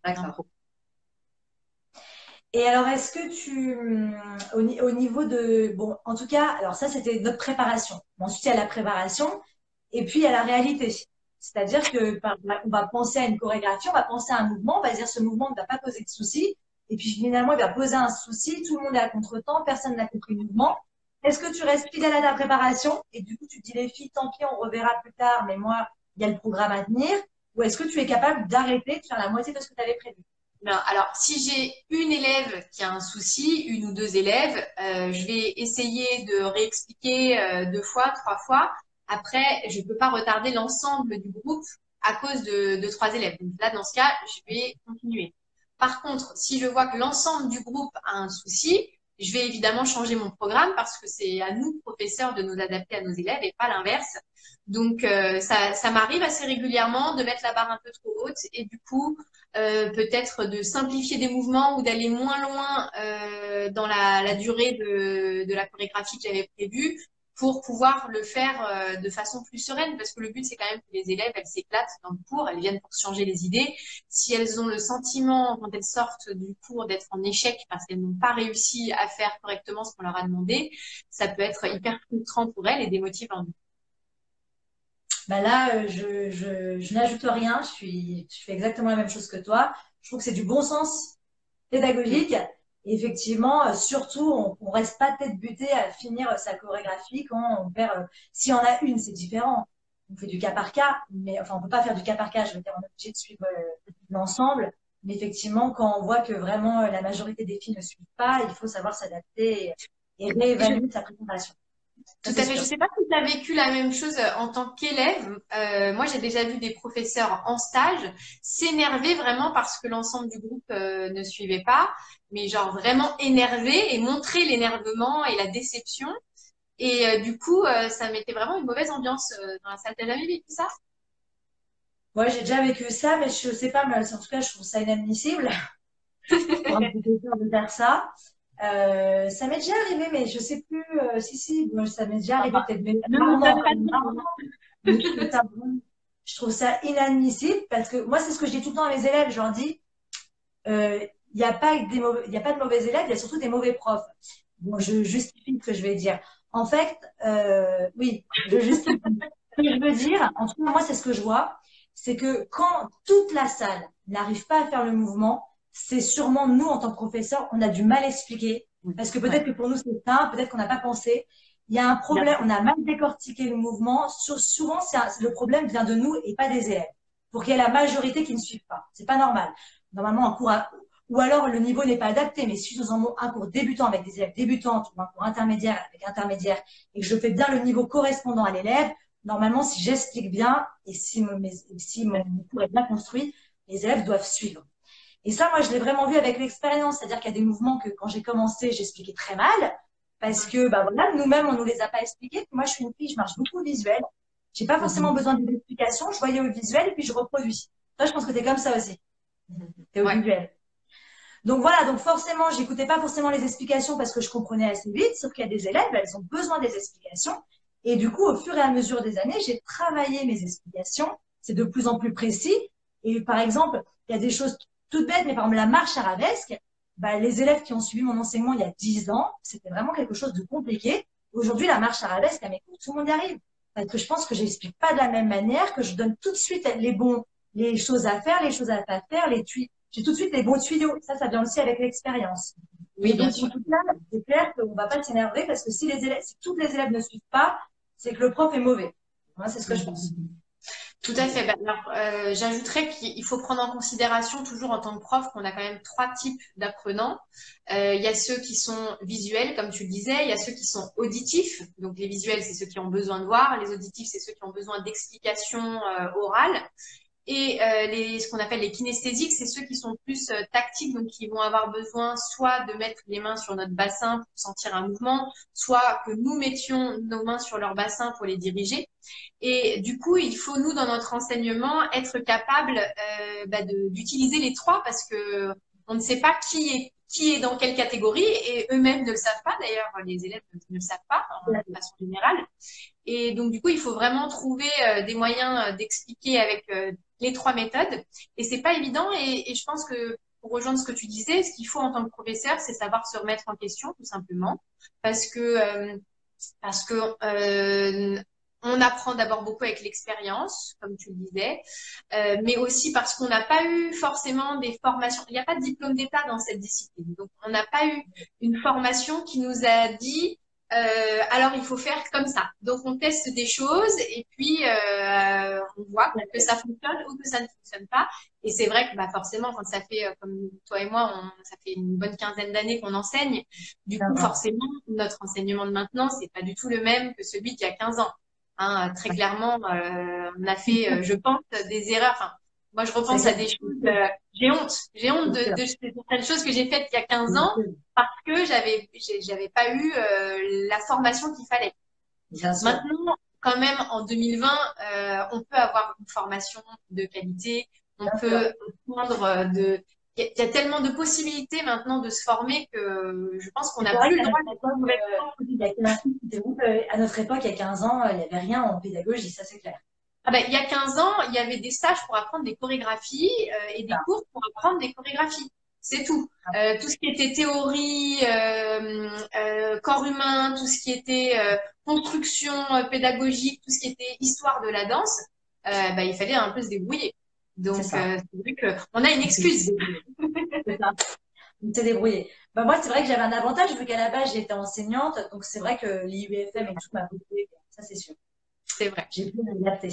D'accord. d'impro. Et alors, est-ce que au niveau de, bon, en tout cas, alors ça, c'était notre préparation. Bon, ensuite, il y a la préparation et puis il y a la réalité. C'est-à-dire que on va penser à une chorégraphie, on va penser à un mouvement, on va dire ce mouvement ne va pas poser de souci. Et puis finalement, il va poser un souci, tout le monde est à contre-temps, personne n'a compris le mouvement. Est-ce que tu restes fidèle à ta préparation et du coup, tu te dis les filles, tant pis, on reverra plus tard, mais moi, il y a le programme à tenir. Ou est-ce que tu es capable d'arrêter, de faire la moitié de ce que tu avais prévu? Non, alors, si j'ai une élève qui a un souci, une ou deux élèves, je vais essayer de réexpliquer deux fois, trois fois. Après, je ne peux pas retarder l'ensemble du groupe à cause de trois élèves. Donc là, dans ce cas, je vais continuer. Par contre, si je vois que l'ensemble du groupe a un souci, je vais évidemment changer mon programme parce que c'est à nous, professeurs, de nous adapter à nos élèves et pas l'inverse. Donc, ça m'arrive assez régulièrement de mettre la barre un peu trop haute et du coup, peut-être de simplifier des mouvements ou d'aller moins loin dans la durée de la chorégraphie que j'avais prévue pour pouvoir le faire de façon plus sereine parce que le but c'est quand même que les élèves elles s'éclatent dans le cours, elles viennent pour se changer les idées. Si elles ont le sentiment quand elles sortent du cours d'être en échec parce qu'elles n'ont pas réussi à faire correctement ce qu'on leur a demandé, ça peut être hyper frustrant pour elles et démotivant. Bah là, je n'ajoute rien, je fais exactement la même chose que toi. Je trouve que c'est du bon sens pédagogique. Et effectivement, surtout, on reste pas tête butée à finir sa chorégraphie quand on perd. S'il y en a une, c'est différent. On fait du cas par cas, mais enfin, on peut pas faire du cas par cas. Je veux dire, on est obligé de suivre l'ensemble. Mais effectivement, quand on voit que vraiment la majorité des filles ne suivent pas, il faut savoir s'adapter et Je réévaluer sa préparation. Ça, Tout c'est à fait. Je sûr. ne sais pas si tu as vécu la même chose en tant qu'élève. Moi, j'ai déjà vu des professeurs en stage s'énerver vraiment parce que l'ensemble du groupe ne suivait pas, mais genre vraiment énervé et montrer l'énervement et la déception. Et du coup, ça mettait vraiment une mauvaise ambiance dans la salle. T'as jamais vécu ça? Ouais, j'ai déjà vécu ça, mais je sais pas, mais en tout cas, je trouve ça inadmissible pour un professeur de faire ça. Ça m'est déjà arrivé, mais je sais plus. Si, bon, ça m'est déjà arrivé peut-être, mais Ne me rarement, donne quand pas de même, nom. rarement. Mais je trouve ça inadmissible parce que moi, c'est ce que je dis tout le temps à mes élèves. Je leur dis, il n'y a pas il y a pas de mauvais élèves, il y a surtout des mauvais profs. Bon, je justifie ce que je vais dire. En fait, oui, je justifie. Ce que je veux dire, en tout cas, moi, c'est ce que je vois, c'est que quand toute la salle n'arrive pas à faire le mouvement, c'est sûrement nous, en tant que professeurs, on a du mal à expliquer. Parce que peut-être que pour nous, c'est simple, peut-être qu'on n'a pas pensé. Il y a un problème, on a mal décortiqué le mouvement. Souvent, le problème vient de nous et pas des élèves. Pour qu'il y ait la majorité qui ne suivent pas. C'est pas normal. Normalement, ou alors le niveau n'est pas adapté. Mais si nous avons un cours débutant avec des élèves débutantes ou un cours intermédiaire avec intermédiaire et que je fais bien le niveau correspondant à l'élève, normalement, si j'explique bien et si mon cours est bien construit, les élèves doivent suivre. Et ça, moi, je l'ai vraiment vu avec l'expérience. C'est-à-dire qu'il y a des mouvements que quand j'ai commencé, j'expliquais très mal. Parce que, bah voilà, nous-mêmes, on nous les a pas expliqués. Moi, je suis une fille, je marche beaucoup au visuel. J'ai pas forcément besoin d'explications. Je voyais au visuel et puis je reproduis. Toi, je pense que tu es comme ça aussi. Tu es au visuel. Donc voilà, donc forcément, j'écoutais pas forcément les explications parce que je comprenais assez vite. Sauf qu'il y a des élèves, elles ont besoin des explications. Et du coup, au fur et à mesure des années, j'ai travaillé mes explications. C'est de plus en plus précis. Et par exemple, il y a des choses toutes bêtes, mais par exemple, la marche arabesque, bah, les élèves qui ont suivi mon enseignement il y a 10 ans, c'était vraiment quelque chose de compliqué. Aujourd'hui, la marche arabesque, à mes cours, tout le monde y arrive. Parce que je pense que j'explique pas de la même manière, que je donne tout de suite les choses à faire, les choses à pas faire, j'ai tout de suite les bons tuyaux. Ça vient aussi avec l'expérience. Oui, bien donc, sûr. en tout cas, c'est clair qu'on va pas s'énerver parce que si tous les élèves ne suivent pas, c'est que le prof est mauvais. Moi, c'est ce que je pense. Tout à fait. Alors, j'ajouterais qu'il faut prendre en considération toujours en tant que prof qu'on a quand même trois types d'apprenants. Il y a ceux qui sont visuels, comme tu le disais, il y a ceux qui sont auditifs. Donc les visuels, c'est ceux qui ont besoin de voir. Les auditifs, c'est ceux qui ont besoin d'explications orales. Et ce qu'on appelle les kinesthésiques, c'est ceux qui sont plus tactiques, donc qui vont avoir besoin soit de mettre les mains sur notre bassin pour sentir un mouvement, soit que nous mettions nos mains sur leur bassin pour les diriger. Et du coup, il faut, nous, dans notre enseignement, être capable d'utiliser les trois parce que on ne sait pas qui est dans quelle catégorie et eux-mêmes ne le savent pas. D'ailleurs, les élèves ne le savent pas de façon générale. Et donc, du coup, il faut vraiment trouver des moyens d'expliquer avec les trois méthodes. Et c'est pas évident. Et je pense que pour rejoindre ce que tu disais, ce qu'il faut en tant que professeur, c'est savoir se remettre en question, tout simplement, parce que on apprend d'abord beaucoup avec l'expérience, comme tu le disais, mais aussi parce qu'on n'a pas eu forcément des formations. Il n'y a pas de diplôme d'État dans cette discipline. Donc, on n'a pas eu une formation qui nous a dit alors il faut faire comme ça. Donc, on teste des choses et puis on voit que ça fonctionne ou que ça ne fonctionne pas. Et c'est vrai que bah, forcément, quand ça fait, comme toi et moi, ça fait une bonne quinzaine d'années qu'on enseigne, du coup, forcément, notre enseignement de maintenant, c'est pas du tout le même que celui qui a 15 ans. Hein, très clairement, on a fait, je pense, des erreurs. Enfin, moi, je repense à des choses. J'ai honte de certaines choses que j'ai faites il y a 15 ans parce que j'avais pas eu la formation qu'il fallait. Maintenant, quand même, en 2020, on peut avoir une formation de qualité. On peut prendre il y a tellement de possibilités maintenant de se former que je pense qu'on n'a plus le droit à notre époque, il y a 15 ans, il n'y avait rien en pédagogie, ça c'est clair. Ah ben, il y a 15 ans, il y avait des stages pour apprendre des chorégraphies et des cours pour apprendre des chorégraphies. C'est tout. Tout ce qui était théorie, corps humain, tout ce qui était construction pédagogique, tout ce qui était histoire de la danse, il fallait un peu se débrouiller. Donc, c'est vrai qu'on a une excuse. C'est ça. On s'est débrouillé. Bah, moi, c'est vrai que j'avais un avantage vu qu'à la base, j'étais enseignante. Donc, c'est vrai que l'IUFM et tout m'a beaucoup. Ça, c'est sûr. C'est vrai. J'ai pu m'adapter.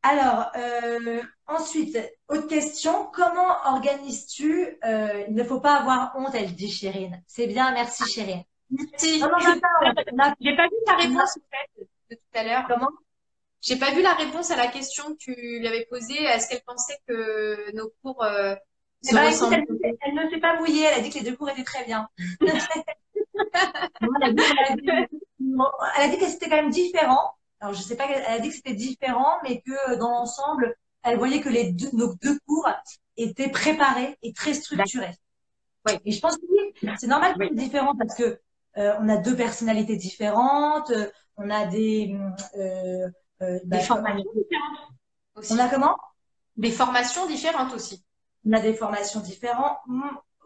Alors, ensuite, autre question. Comment organises-tu il ne faut pas avoir honte, elle dit Chérine. C'est bien, merci Chérine. Merci. Non, j'ai pas vu ta réponse en fait, de tout à l'heure. Comment? J'ai pas vu la réponse à la question que tu lui avais posée. Est-ce qu'elle pensait que nos cours se ressemblent? Écoute, elle ne s'est pas mouillée. Elle a dit que les deux cours étaient très bien. Elle a dit que c'était quand même différent. Alors, je sais pas, elle a dit que c'était différent, mais que dans l'ensemble, elle voyait que nos deux cours étaient préparés et très structurés. Oui. Et je pense que c'est normal que c'est différent parce que on a deux personnalités différentes, on a des formations différentes aussi. On a comment? Des formations différentes aussi. On a des formations différentes.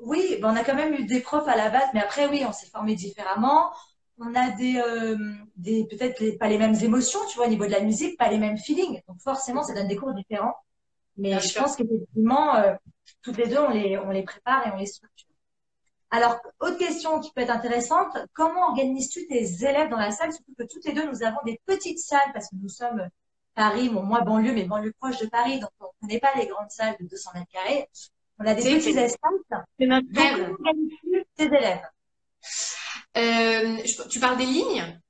Oui, on a quand même eu des profs à la base, mais après, oui, on s'est formé différemment. on a peut-être pas les mêmes émotions, tu vois, au niveau de la musique, pas les mêmes feelings. Donc forcément, ça donne des cours différents. Mais Bien je sûr. pense qu'effectivement, toutes les deux, on les prépare et on les structure. Alors, autre question qui peut être intéressante, comment organises-tu tes élèves dans la salle? Surtout que toutes les deux, nous avons des petites salles parce que nous sommes Paris, bon, moi banlieue, mais banlieue proche de Paris, donc on ne connaît pas les grandes salles de 200 mètres carrés. On a des C'est petits espaces. c'est notre Donc, comment rêve. organises-tu tes élèves? Tu parles des lignes,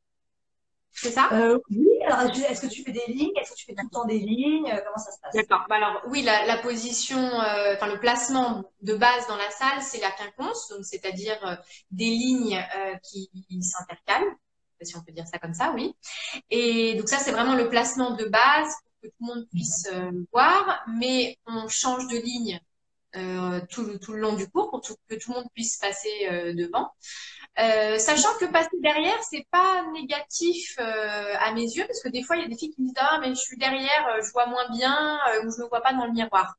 c'est ça? Oui, alors est-ce que tu fais des lignes? Est-ce que tu fais tout le temps des lignes? Comment ça se passe? D'accord. Bah alors oui, la position, enfin le placement de base dans la salle, c'est la quinconce, donc c'est-à-dire des lignes qui s'intercalent, si on peut dire ça comme ça, oui. Et donc ça, c'est vraiment le placement de base pour que tout le monde puisse voir, mais on change de ligne tout le long du cours pour que tout le monde puisse passer devant. Sachant que passer derrière, c'est pas négatif à mes yeux, parce que des fois, il y a des filles qui me disent ah mais je suis derrière, je vois moins bien, ou je me vois pas dans le miroir.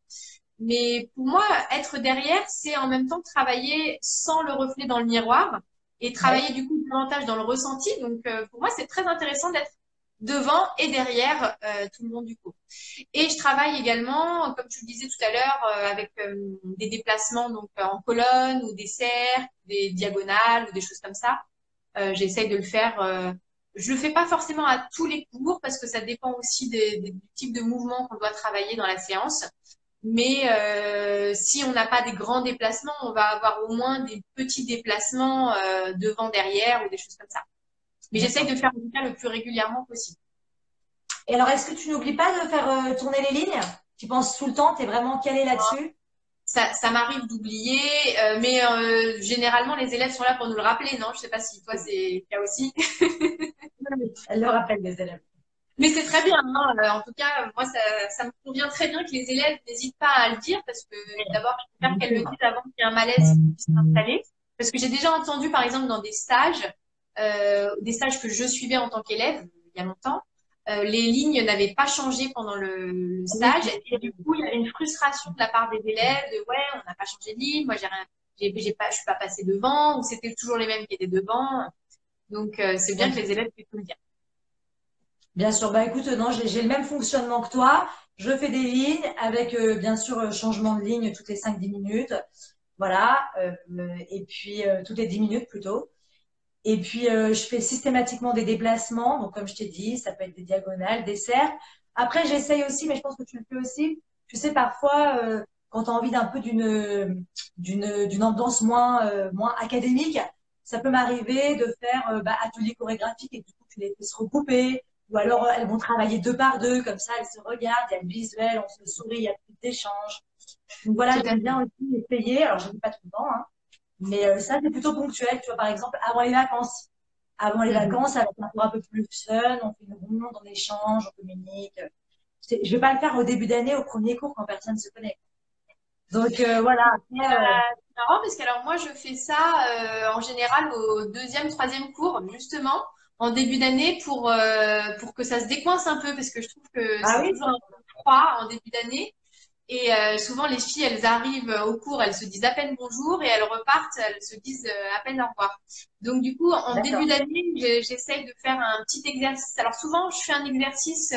Mais pour moi, être derrière, c'est en même temps travailler sans le reflet dans le miroir et Ouais. travailler du coup davantage dans le ressenti. Donc pour moi, c'est très intéressant d'être devant et derrière tout le long du cours. Et je travaille également, comme tu le disais tout à l'heure, avec des déplacements donc en colonne ou des cercles, des diagonales ou des choses comme ça. J'essaye de le faire. Je le fais pas forcément à tous les cours parce que ça dépend aussi du type de mouvement qu'on doit travailler dans la séance. Mais si on n'a pas des grands déplacements, on va avoir au moins des petits déplacements devant, derrière ou des choses comme ça. Mais j'essaye de D'accord. le faire en tout cas le plus régulièrement possible. Et alors, est-ce que tu n'oublies pas de faire tourner les lignes? Tu penses tout le temps, tu es vraiment calé là-dessus? Ça m'arrive d'oublier, mais généralement les élèves sont là pour nous le rappeler, non? Je sais pas si toi c'est le cas aussi. Oui. Elle le rappelle, les élèves. Mais c'est très bien, hein. En tout cas, moi ça me convient très bien que les élèves n'hésitent pas à le dire parce que d'abord je préfère qu'elles le disent avant qu'il y ait un malaise qui puisse s'installer. Parce que j'ai déjà entendu par exemple dans des stages que je suivais en tant qu'élève il y a longtemps, les lignes n'avaient pas changé pendant le Oui. stage et du coup il y avait une frustration de la part des élèves de ouais on n'a pas changé de ligne, moi j'ai rien, j'ai pas, je suis pas passée devant ou c'était toujours les mêmes qui étaient devant. Donc c'est bien que les élèves puissent le dire. Bien sûr, bah écoute, non, j'ai le même fonctionnement que toi. Je fais des lignes avec bien sûr changement de ligne toutes les 5-10 minutes. Voilà. Et puis toutes les 10 minutes plutôt. Et puis je fais systématiquement des déplacements. Donc comme je t'ai dit, ça peut être des diagonales, des cercles. Après, j'essaye aussi, mais je pense que tu le fais aussi. Tu sais, parfois, quand tu as envie d'un peu d'une ambiance moins académique, ça peut m'arriver de faire atelier chorégraphique et du coup, tu les fais se regrouper. Ou alors, elles vont travailler deux par deux, comme ça, elles se regardent, il y a le visuel, on se sourit, il y a plus d'échanges. Donc voilà, Tout à j'aime fait. bien aussi essayer. Alors, je ne fais pas tout le temps, hein, mais ça, c'est plutôt ponctuel. Tu vois, par exemple, avant les vacances. Avant les Mhm. vacances, avec un cours un peu plus fun, on fait une ronde, on échange, on communique. Je vais pas le faire au début d'année, au premier cours, quand personne ne se connaît. Donc voilà, après, C'est marrant parce que alors moi je fais ça en général au deuxième, troisième cours justement en début d'année pour que ça se décoince un peu parce que je trouve que ah c'est oui, toujours un peu froid en début d'année et souvent les filles elles arrivent au cours, elles se disent à peine bonjour et elles repartent, elles se disent à peine au revoir. Donc du coup en début d'accord. d'année j'essaye de faire un petit exercice. Alors souvent je fais un exercice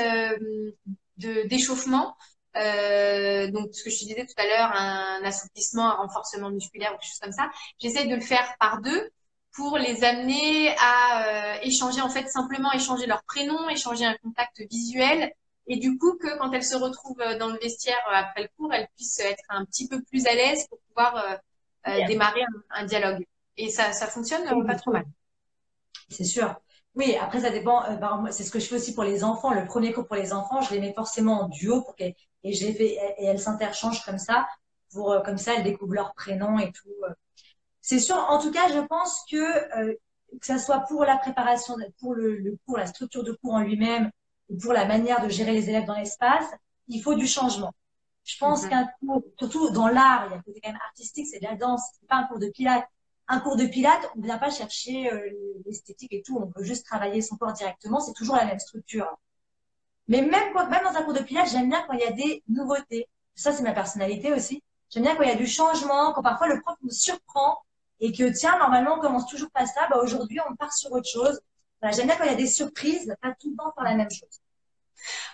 d'échauffement donc, ce que je te disais tout à l'heure, un assouplissement, un renforcement musculaire ou quelque chose comme ça, j'essaie de le faire par deux pour les amener à échanger, en fait, simplement échanger leur prénom, échanger un contact visuel, et du coup, que quand elles se retrouvent dans le vestiaire après le cours, elles puissent être un petit peu plus à l'aise pour pouvoir démarrer un dialogue. Et ça fonctionne Oui, pas bien trop sûr. mal. C'est sûr. Oui, après, ça dépend. C'est ce que je fais aussi pour les enfants. Le premier cours pour les enfants, je les mets forcément en duo et je les fais, et elles s'interchangent comme ça, comme ça, elles découvrent leur prénom et tout. C'est sûr. En tout cas, je pense que ça soit pour la préparation, pour le cours, la structure de cours en lui-même, ou pour la manière de gérer les élèves dans l'espace, il faut du changement. Je pense Mhm. qu'un cours, surtout dans l'art, il y a un côté quand même artistique, c'est de la danse, c'est pas un cours de pilates. Un cours de pilates, on ne vient pas chercher l'esthétique et tout, on peut juste travailler son corps directement, c'est toujours la même structure. Mais même dans un cours de pilates, j'aime bien quand il y a des nouveautés. Ça, c'est ma personnalité aussi. J'aime bien quand il y a du changement, quand parfois le prof nous surprend et que tiens, normalement, on commence toujours pas ça, bah, aujourd'hui, on part sur autre chose. Voilà, j'aime bien quand il y a des surprises, pas tout le temps faire la même chose.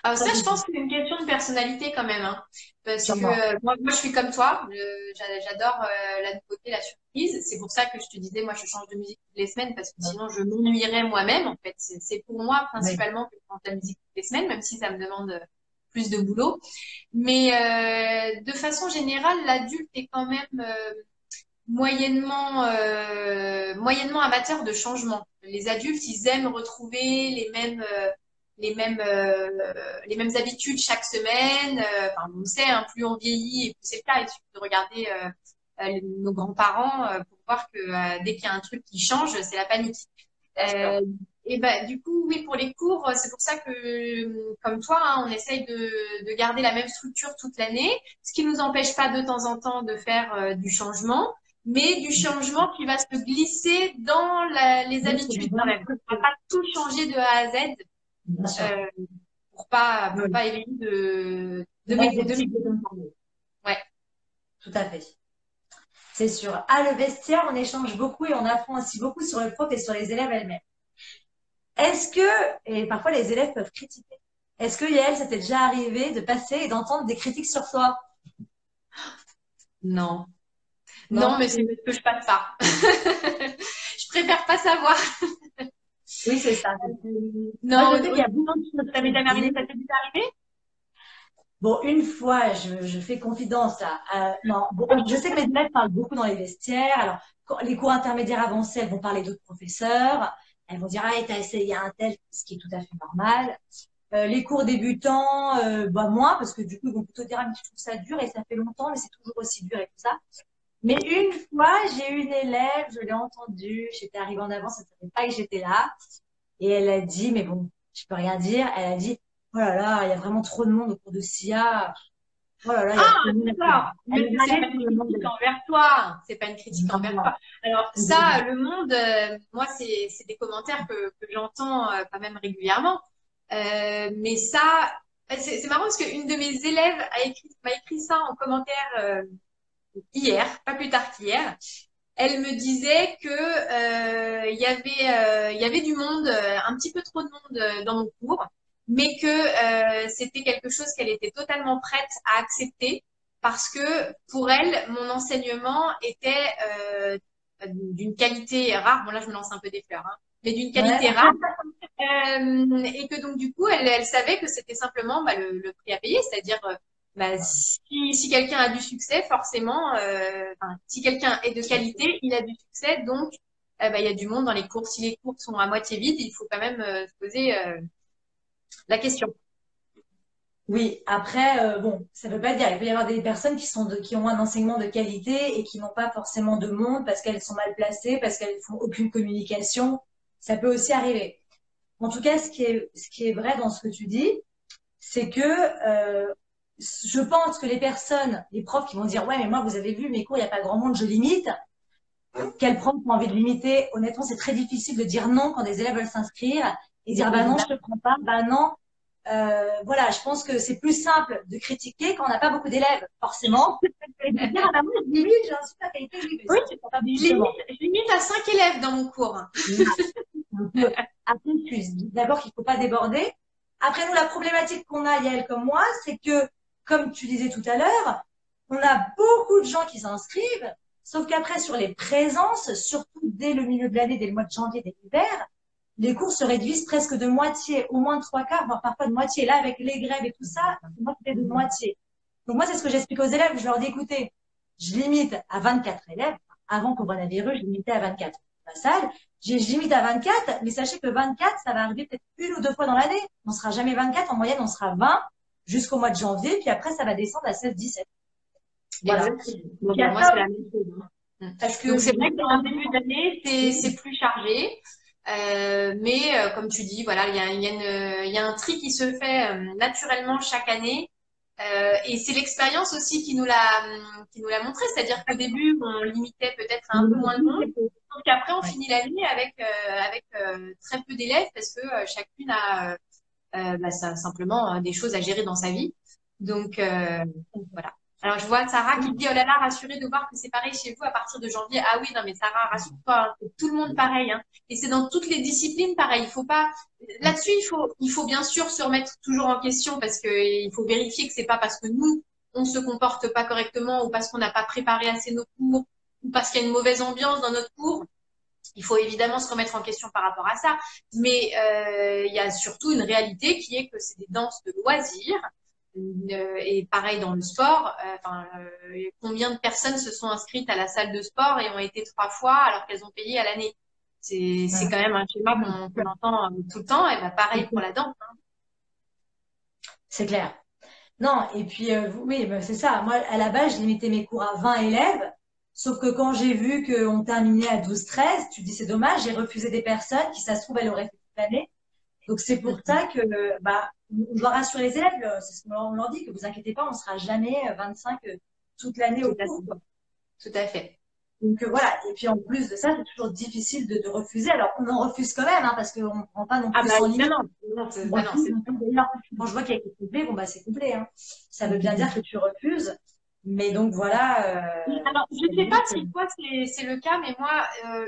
Alors Ça, ça, c'est je pense que c'est une question de personnalité quand même, hein. Parce que sûrement. moi, je suis comme toi. J'adore la nouveauté, la surprise. C'est pour ça que je te disais, moi, je change de musique toutes les semaines parce que sinon, je m'ennuierais moi-même. En fait, c'est pour moi Oui. principalement que je chante la musique toutes les semaines, même si ça me demande plus de boulot. Mais de façon générale, l'adulte est quand même moyennement amateur de changement. Les adultes, ils aiment retrouver les mêmes, euh, les mêmes habitudes chaque semaine. Enfin, on sait, hein, plus on vieillit et plus c'est le cas. Il suffit de regarder nos grands-parents pour voir que dès qu'il y a un truc qui change, c'est la panique. Bien sûr. Euh, et ben, du coup, oui, pour les cours, c'est pour ça que, comme toi, hein, on essaye de garder la même structure toute l'année, ce qui nous empêche pas de temps en temps de faire du changement, mais du changement qui va se glisser dans les habitudes quand même. On va pas tout changer de A à Z Bien sûr. euh, pour Oui. pas éviter De mettre des de petits mixer. bouts. Ouais. Tout à fait. C'est sûr. Ah, le vestiaire, on échange beaucoup et on apprend aussi beaucoup sur le prof et sur les élèves elles-mêmes. Est-ce que, et parfois les élèves peuvent critiquer, est-ce que Yael, ça t'est déjà arrivé de passer et d'entendre des critiques sur toi? Non. Non, Non? mais c'est parce que je passe pas. Je préfère pas savoir. Oui, c'est ça. Moi, Non, je sais qu'il y a beaucoup de choses ça m'est qui jamais arrivé, disent. ça t'est déjà arrivé? Bon, une fois, je fais confidence là. Non, bon, je sais que mes élèves parlent beaucoup dans les vestiaires. Alors, les cours intermédiaires avancés, elles vont parler d'autres professeurs. Elles vont dire, ah, t'as essayé un tel, ce qui est tout à fait normal. Les cours débutants, bah moins, parce que du coup, ils vont plutôt dire, ah, mais je trouve ça dur et ça fait longtemps, mais c'est toujours aussi dur et tout ça. Mais une fois, j'ai eu une élève, je l'ai entendue, j'étais arrivée en avance, elle ne savait pas que j'étais là. Et elle a dit, mais bon, je peux rien dire, elle a dit, oh là là, il y a vraiment trop de monde au cours de SIA. Oh là là, il y a Ah, trop de monde. d'accord. Elle Mais c'est pas valait une tout le monde. critique envers toi. C'est pas une critique envers Non, toi. Alors ça, le monde, moi, c'est des commentaires que j'entends quand même régulièrement. Mais ça, c'est marrant parce qu'une de mes élèves m'a écrit ça en commentaire hier, pas plus tard qu'hier. Elle me disait que il y avait du monde, un petit peu trop de monde dans mon cours, mais que c'était quelque chose qu'elle était totalement prête à accepter parce que pour elle, mon enseignement était d'une qualité rare. Bon là, je me lance un peu des fleurs, hein, mais d'une ouais. qualité rare. Et que donc du coup, elle savait que c'était simplement bah, le prix à payer, c'est-à-dire bah, si quelqu'un a du succès, forcément, enfin, si quelqu'un est de qualité, il a du succès, donc bah, il y a du monde dans les cours. Si les cours sont à moitié vides, il faut quand même se poser la question. Oui, après, bon, ça veut pas dire, il peut y avoir des personnes qui ont un enseignement de qualité et qui n'ont pas forcément de monde parce qu'elles sont mal placées, parce qu'elles font aucune communication. Ça peut aussi arriver. En tout cas, ce qui est vrai dans ce que tu dis, c'est que je pense que les personnes, les profs qui vont dire, ouais, mais moi, vous avez vu, mes cours, il n'y a pas grand monde, je limite. Quel prof a envie de limiter? Honnêtement, c'est très difficile de dire non quand des élèves veulent s'inscrire et dire, bah non, je te prends pas, bah non. Voilà, je pense que c'est plus simple de critiquer quand on n'a pas beaucoup d'élèves, forcément, et de dire, ah bah moi, je limite, j'ai un super qualité, oui, mais Oui, ça, je ne pas justement. je limite à 5 élèves dans mon cours. Un peu. Après, tu dis d'abord qu'il ne faut pas déborder. Après, nous, la problématique qu'on a, Yael, comme moi, c'est que, comme tu disais tout à l'heure, on a beaucoup de gens qui s'inscrivent, sauf qu'après, sur les présences, surtout dès le milieu de l'année, dès le mois de janvier, dès l'hiver, les cours se réduisent presque de moitié, au moins de trois quarts, voire parfois de moitié. Là, avec les grèves et tout ça, moi, c'était de moitié. Donc, moi, c'est ce que j'explique aux élèves. Je leur dis, écoutez, je limite à 24 élèves. Avant coronavirus, je limitais à 24 dans la salle. Je limite à 24, mais sachez que 24, ça va arriver peut-être une ou deux fois dans l'année. On sera jamais 24. En moyenne, on sera 20 jusqu'au mois de janvier. Puis après, ça va descendre à 16, 17. Voilà. Exactement. Bon, Il y bah, a moi, ça c'est la même chose, hein. parce que Donc c'est je vrai sais qu'en un début d'année, c'est plus chargé. Mais comme tu dis, voilà, il y a un tri qui se fait naturellement chaque année. Et c'est l'expérience aussi qui nous l'a montré. C'est-à-dire qu'au début, on limitait peut-être un peu moins de monde. Sauf qu'après, on finit l'année avec très peu d'élèves parce que chacune a bah, ça, simplement des choses à gérer dans sa vie. Donc voilà. Alors, je vois Sarah qui dit, oh là là, rassurée de voir que c'est pareil chez vous à partir de janvier. Ah oui, non, mais Sarah, rassure-toi, hein, c'est tout le monde pareil, hein. Et c'est dans toutes les disciplines pareil. Il faut pas, là-dessus, il faut bien sûr se remettre toujours en question parce que il faut vérifier que c'est pas parce que nous, on se comporte pas correctement ou parce qu'on n'a pas préparé assez nos cours ou parce qu'il y a une mauvaise ambiance dans notre cours. Il faut évidemment se remettre en question par rapport à ça, mais il y a surtout une réalité qui est que c'est des danses de loisirs. Et pareil dans le sport, combien de personnes se sont inscrites à la salle de sport et ont été 3 fois alors qu'elles ont payé à l'année? C'est quand même un schéma qu'on entend tout le temps, et ben pareil pour la danse. Hein. C'est clair. Non, et puis oui, bah, c'est ça. Moi, à la base, je limitais mes cours à 20 élèves. Sauf que quand j'ai vu qu'on terminait à 12-13, tu te dis c'est dommage, j'ai refusé des personnes qui, ça se trouve, elles auraient fait toute l'année. Donc c'est pour ça que bah, on doit rassurer les élèves. C'est ce qu'on leur dit, que vous inquiétez pas, on sera jamais 25 toute l'année Tout au à cours. fait. Tout à fait. Donc voilà. Et puis en plus de ça, c'est toujours difficile de refuser. Alors on en refuse quand même, hein, parce qu'on ne prend pas non Ah plus bah sans limite. évidemment. Non, On refuse, d'ailleurs, quand je vois qu'il y a quelque complet, bon bah c'est complet. Hein. Ça veut bien dire que tu refuses. Mais donc voilà. Alors, je ne sais pas si toi c'est le cas, mais moi,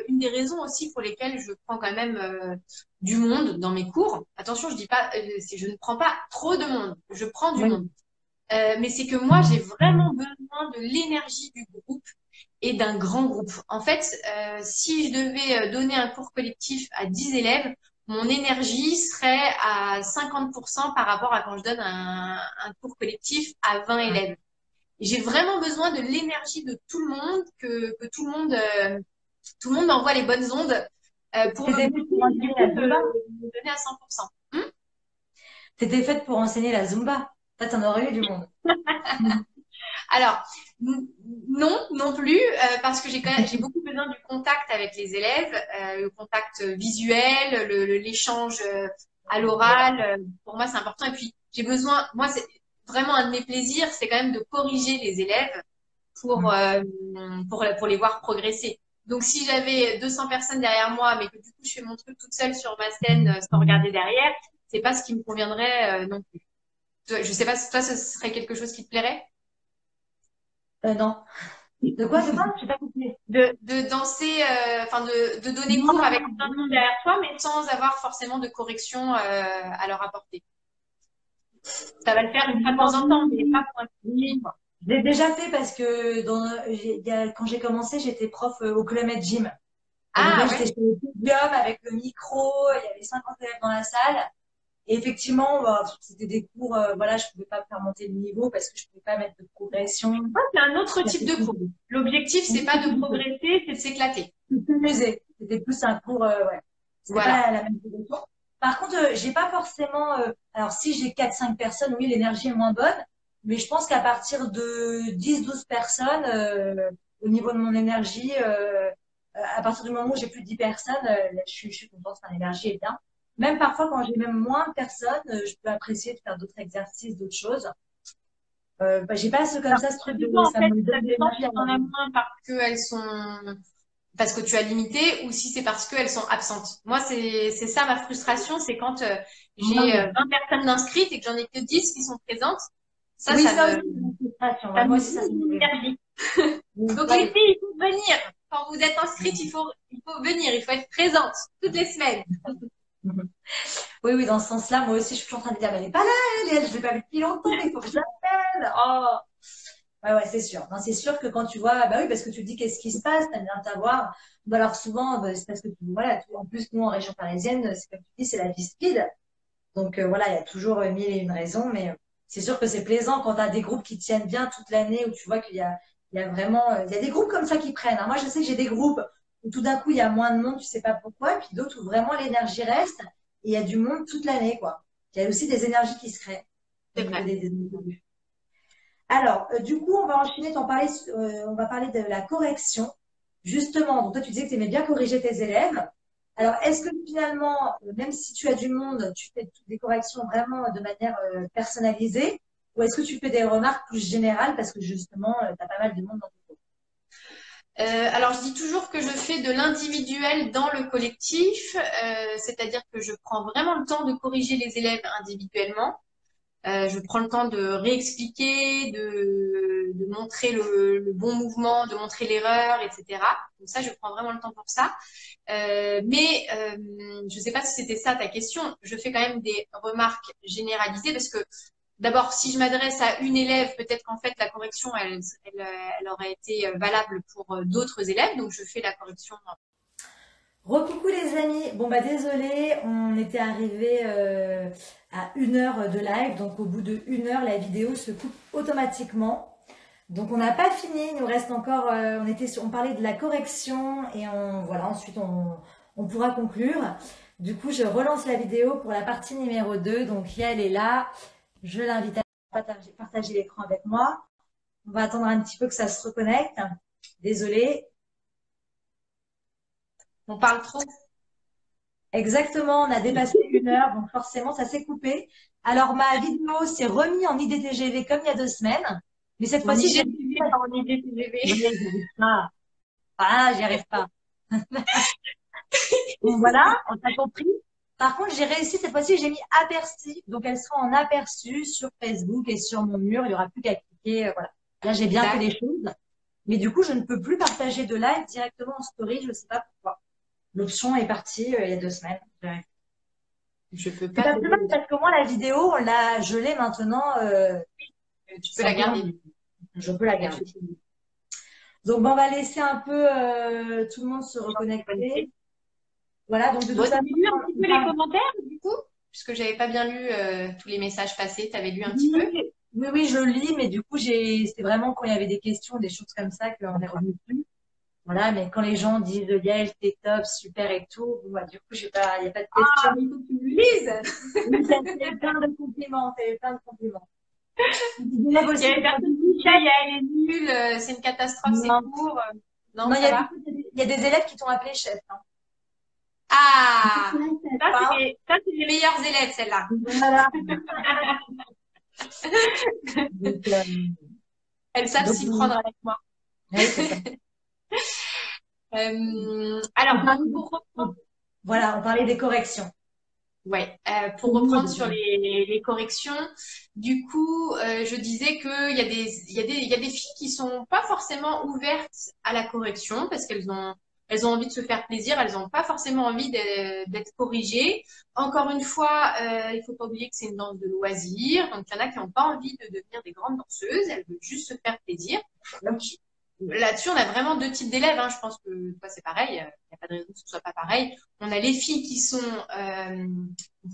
une des raisons aussi pour lesquelles je prends quand même du monde dans mes cours, attention, je dis pas, je ne prends pas trop de monde, je prends du Oui. monde. Mais c'est que moi, j'ai vraiment besoin de l'énergie du groupe et d'un grand groupe. En fait, si je devais donner un cours collectif à 10 élèves, mon énergie serait à 50% par rapport à quand je donne un cours collectif à 20 élèves. J'ai vraiment besoin de l'énergie de tout le monde, que tout le monde m'envoie les bonnes ondes pour me C'était fait pour booster, du enseigner coup, la Zumba. me donner à 100%. C'était faite pour enseigner la Zumba. Toi, t'en aurais eu du monde. Alors, non, non plus, parce que j'ai beaucoup besoin du contact avec les élèves, le contact visuel, l'échange à l'oral. Pour moi, c'est important. Et puis, j'ai besoin, moi, c'est vraiment un de mes plaisirs, c'est quand même de corriger les élèves pour les voir progresser. Donc, si j'avais 200 personnes derrière moi, mais que du coup, je fais mon truc toute seule sur ma scène sans regarder derrière, c'est pas ce qui me conviendrait non plus. Je sais pas si toi, ce serait quelque chose qui te plairait? Non. De quoi, de quoi? J'ai pas compris. De danser, de donner cours avec plein de monde derrière toi, mais sans avoir forcément de correction à leur apporter. Ça va le faire une fois de temps en temps, mais pas pour un Oui. quoi. Je l'ai déjà fait parce que quand j'ai commencé, j'étais prof au Club Med Gym. Et donc là, Ah j'étais ouais, chez le podium avec le micro, il y avait 50 élèves dans la salle. Et effectivement, bah, c'était des cours, voilà, je pouvais pas faire monter le niveau parce que je pouvais pas mettre de progression. c'est un autre type de cours. L'objectif, c'est pas de progresser, c'est de s'éclater. C'était musée. C'était plus un cours, ouais. C'était pas Voilà. la même chose. Par contre, j'ai pas forcément. Alors, si j'ai 4-5 personnes, oui, l'énergie est moins bonne. Mais je pense qu'à partir de 10-12 personnes, au niveau de mon énergie, à partir du moment où j'ai plus de 10 personnes, je suis contente, enfin, l'énergie est bien. Même parfois, quand j'ai même moins de personnes, je peux apprécier de faire d'autres exercices, d'autres choses. Bah, j'ai pas comme ça ce Ça truc de dépend, en ça fait, me ça donne de dépend l'énergie si à t'en la as vie. moins parce que tu as limité ou si c'est parce qu'elles sont absentes. Moi, c'est ça ma frustration, c'est quand Ah j'ai oui. 20 personnes inscrites et que j'en ai que 10 qui sont présentes. Oui, ça aussi, Ça c'est une frustration. Ouais, ça moi me aussi, ça vide me fait. l'énergie. Oui, Donc ça, les filles, il faut venir. Quand vous êtes inscrites, il faut venir, il faut être présente toutes les semaines. oui, oui, dans ce sens-là, moi aussi, je suis en train de dire, mais elle n'est pas là, je ne l'ai pas vue depuis longtemps, il faut que je l'appelle. Oh. Ouais, ouais, c'est sûr. Non, c'est sûr que quand tu vois, bah oui, parce que tu te dis qu'est-ce qui se passe, t'aimes bien t'avoir. Bah alors souvent, bah, c'est parce que voilà, en plus, nous, en région parisienne, c'est comme tu dis, c'est la vie speed. Donc voilà, il y a toujours mille et une raisons, mais c'est sûr que c'est plaisant quand tu as des groupes qui tiennent bien toute l'année, où tu vois il y a vraiment, il y a des groupes comme ça qui prennent. Hein. Moi, je sais que j'ai des groupes où tout d'un coup, il y a moins de monde, tu sais pas pourquoi, et puis d'autres où vraiment l'énergie reste, et il y a du monde toute l'année, quoi. Il y a aussi des énergies qui se créent au C'est niveau vrai. des individus. Alors, du coup, on va enchaîner, on va parler de la correction. Justement, donc toi, tu disais que tu aimais bien corriger tes élèves. Alors, est-ce que finalement, même si tu as du monde, tu fais des corrections vraiment de manière personnalisée, ou est-ce que tu fais des remarques plus générales parce que justement, tu as pas mal de monde dans ton groupe? Alors, je dis toujours que je fais de l'individuel dans le collectif, c'est-à-dire que je prends vraiment le temps de corriger les élèves individuellement. Je prends le temps de réexpliquer, de montrer le bon mouvement, de montrer l'erreur, etc. Donc ça, je prends vraiment le temps pour ça. Je ne sais pas si c'était ça ta question. Je fais quand même des remarques généralisées parce que d'abord, si je m'adresse à une élève, peut-être qu'en fait la correction, elle aurait été valable pour d'autres élèves. Donc je fais la correction. Recoucou les amis, bon bah désolé, on était arrivé à 1 heure de live, donc au bout de 1 heure la vidéo se coupe automatiquement. Donc on n'a pas fini, il nous reste encore, on parlait de la correction et voilà, ensuite on pourra conclure. Du coup je relance la vidéo pour la partie numéro 2, donc Yael est là, je l'invite à partager l'écran avec moi. On va attendre un petit peu que ça se reconnecte, désolé. On parle trop. Exactement, on a dépassé 1 heure, donc forcément ça s'est coupé. Alors ma vidéo s'est remise en IDTGV comme il y a 2 semaines, mais cette En fois-ci IGTV, pas en IGTV. j'y arrive pas. Ah, j'y arrive pas. Donc voilà, on t'a compris. Par contre, j'ai réussi cette fois-ci, j'ai mis aperçu, donc elle sera en aperçu sur Facebook et sur mon mur. Il n'y aura plus qu'à cliquer. Voilà. Là, j'ai bien fait les choses, mais du coup, je ne peux plus partager de live directement en story. Je ne sais pas pourquoi. L'option est partie il y a 2 semaines. Je peux C'est pas pas te plus mal dire. parce que moi, la vidéo, je l'ai maintenant. Tu peux la garder. Je peux la garder. Donc, bon, on va laisser un peu tout le monde se reconnecter. Voilà, donc de toute Bon, t'avais façon, lu un petit peu les commentaires, du coup? Puisque j'avais pas bien lu tous les messages passés. T'avais lu un petit peu? oui, oui, je lis, mais du coup, c'est vraiment quand il y avait des questions, des choses comme ça, qu'on est revenu plus. Voilà, mais quand les gens disent Yael, t'es top, super et tout, bon, bah, du coup, il n'y a pas de questions. Ah, mais il faut que tu me lises! Oui, ça fait plein de compliments, ça fait plein de compliments. Il y avait personne qui disait Yael est nulle, c'est une catastrophe, c'est Non, court. Non, non, ça va? il y a des élèves qui t'ont appelé chef. Hein. Ah! Pas. Ça, c'est les meilleurs élèves, celle-là. Voilà. Donc, Elles savent s'y prendre avec moi. oui, c'est ça. Alors, donc, pour reprendre. Voilà, on parlait des corrections. Ouais, pour reprendre sur les corrections, du coup, je disais qu'il y a des filles qui sont pas forcément ouvertes à la correction parce elles ont envie de se faire plaisir, elles n'ont pas forcément envie d'être corrigées. Encore une fois, il faut pas oublier que c'est une danse de loisir, donc il y en a qui n'ont pas envie de devenir des grandes danseuses, elles veulent juste se faire plaisir. Donc là-dessus, on a vraiment deux types d'élèves. Hein. Je pense que toi, c'est pareil. Il n'y a pas de raison que ce soit pas pareil. On a les filles qui sont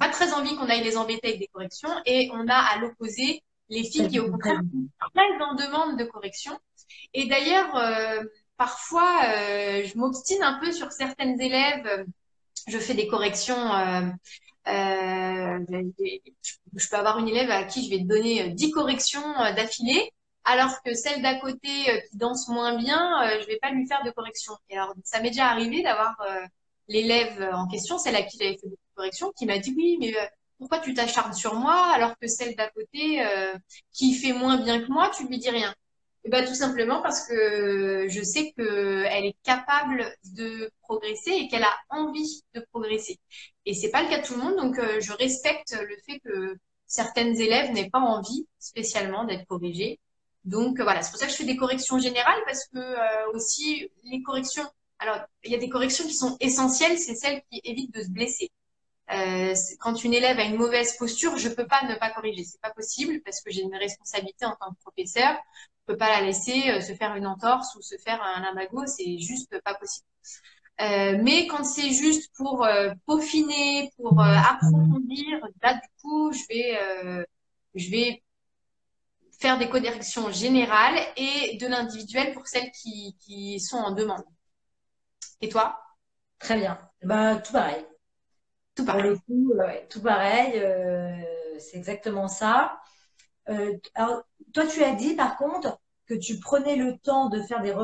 pas très envie qu'on aille les embêter avec des corrections, et on a à l'opposé les filles qui, au contraire, sont très en demande de correction. Et d'ailleurs, parfois, je m'obstine un peu sur certaines élèves. Je fais des corrections. Je peux avoir une élève à qui je vais donner 10 corrections d'affilée, alors que celle d'à côté qui danse moins bien, je vais pas lui faire de correction. Et alors, ça m'est déjà arrivé d'avoir l'élève en question, celle à qui j'avais fait beaucoup de corrections, qui m'a dit oui, mais pourquoi tu t'acharnes sur moi alors que celle d'à côté qui fait moins bien que moi, tu lui dis rien. Et ben, tout simplement parce que je sais qu'elle est capable de progresser et qu'elle a envie de progresser. Et c'est pas le cas de tout le monde, donc je respecte le fait que certaines élèves n'aient pas envie spécialement d'être corrigées. Donc voilà, c'est pour ça que je fais des corrections générales parce que aussi les corrections, alors il y a des corrections qui sont essentielles, c'est celles qui évitent de se blesser. Quand une élève a une mauvaise posture, je peux pas ne pas corriger, c'est pas possible parce que j'ai une responsabilité en tant que professeur. Je peux pas la laisser se faire une entorse ou se faire un lumbago, c'est juste pas possible. Mais quand c'est juste pour peaufiner, pour approfondir, là du coup, je vais faire des corrections générales et de l'individuel pour celles qui sont en demande. Et toi? Très bien. Bah, tout pareil. Tout Pour pareil. le coup, ouais, tout pareil. C'est exactement ça. Alors, toi, tu as dit par contre que tu prenais le temps de faire des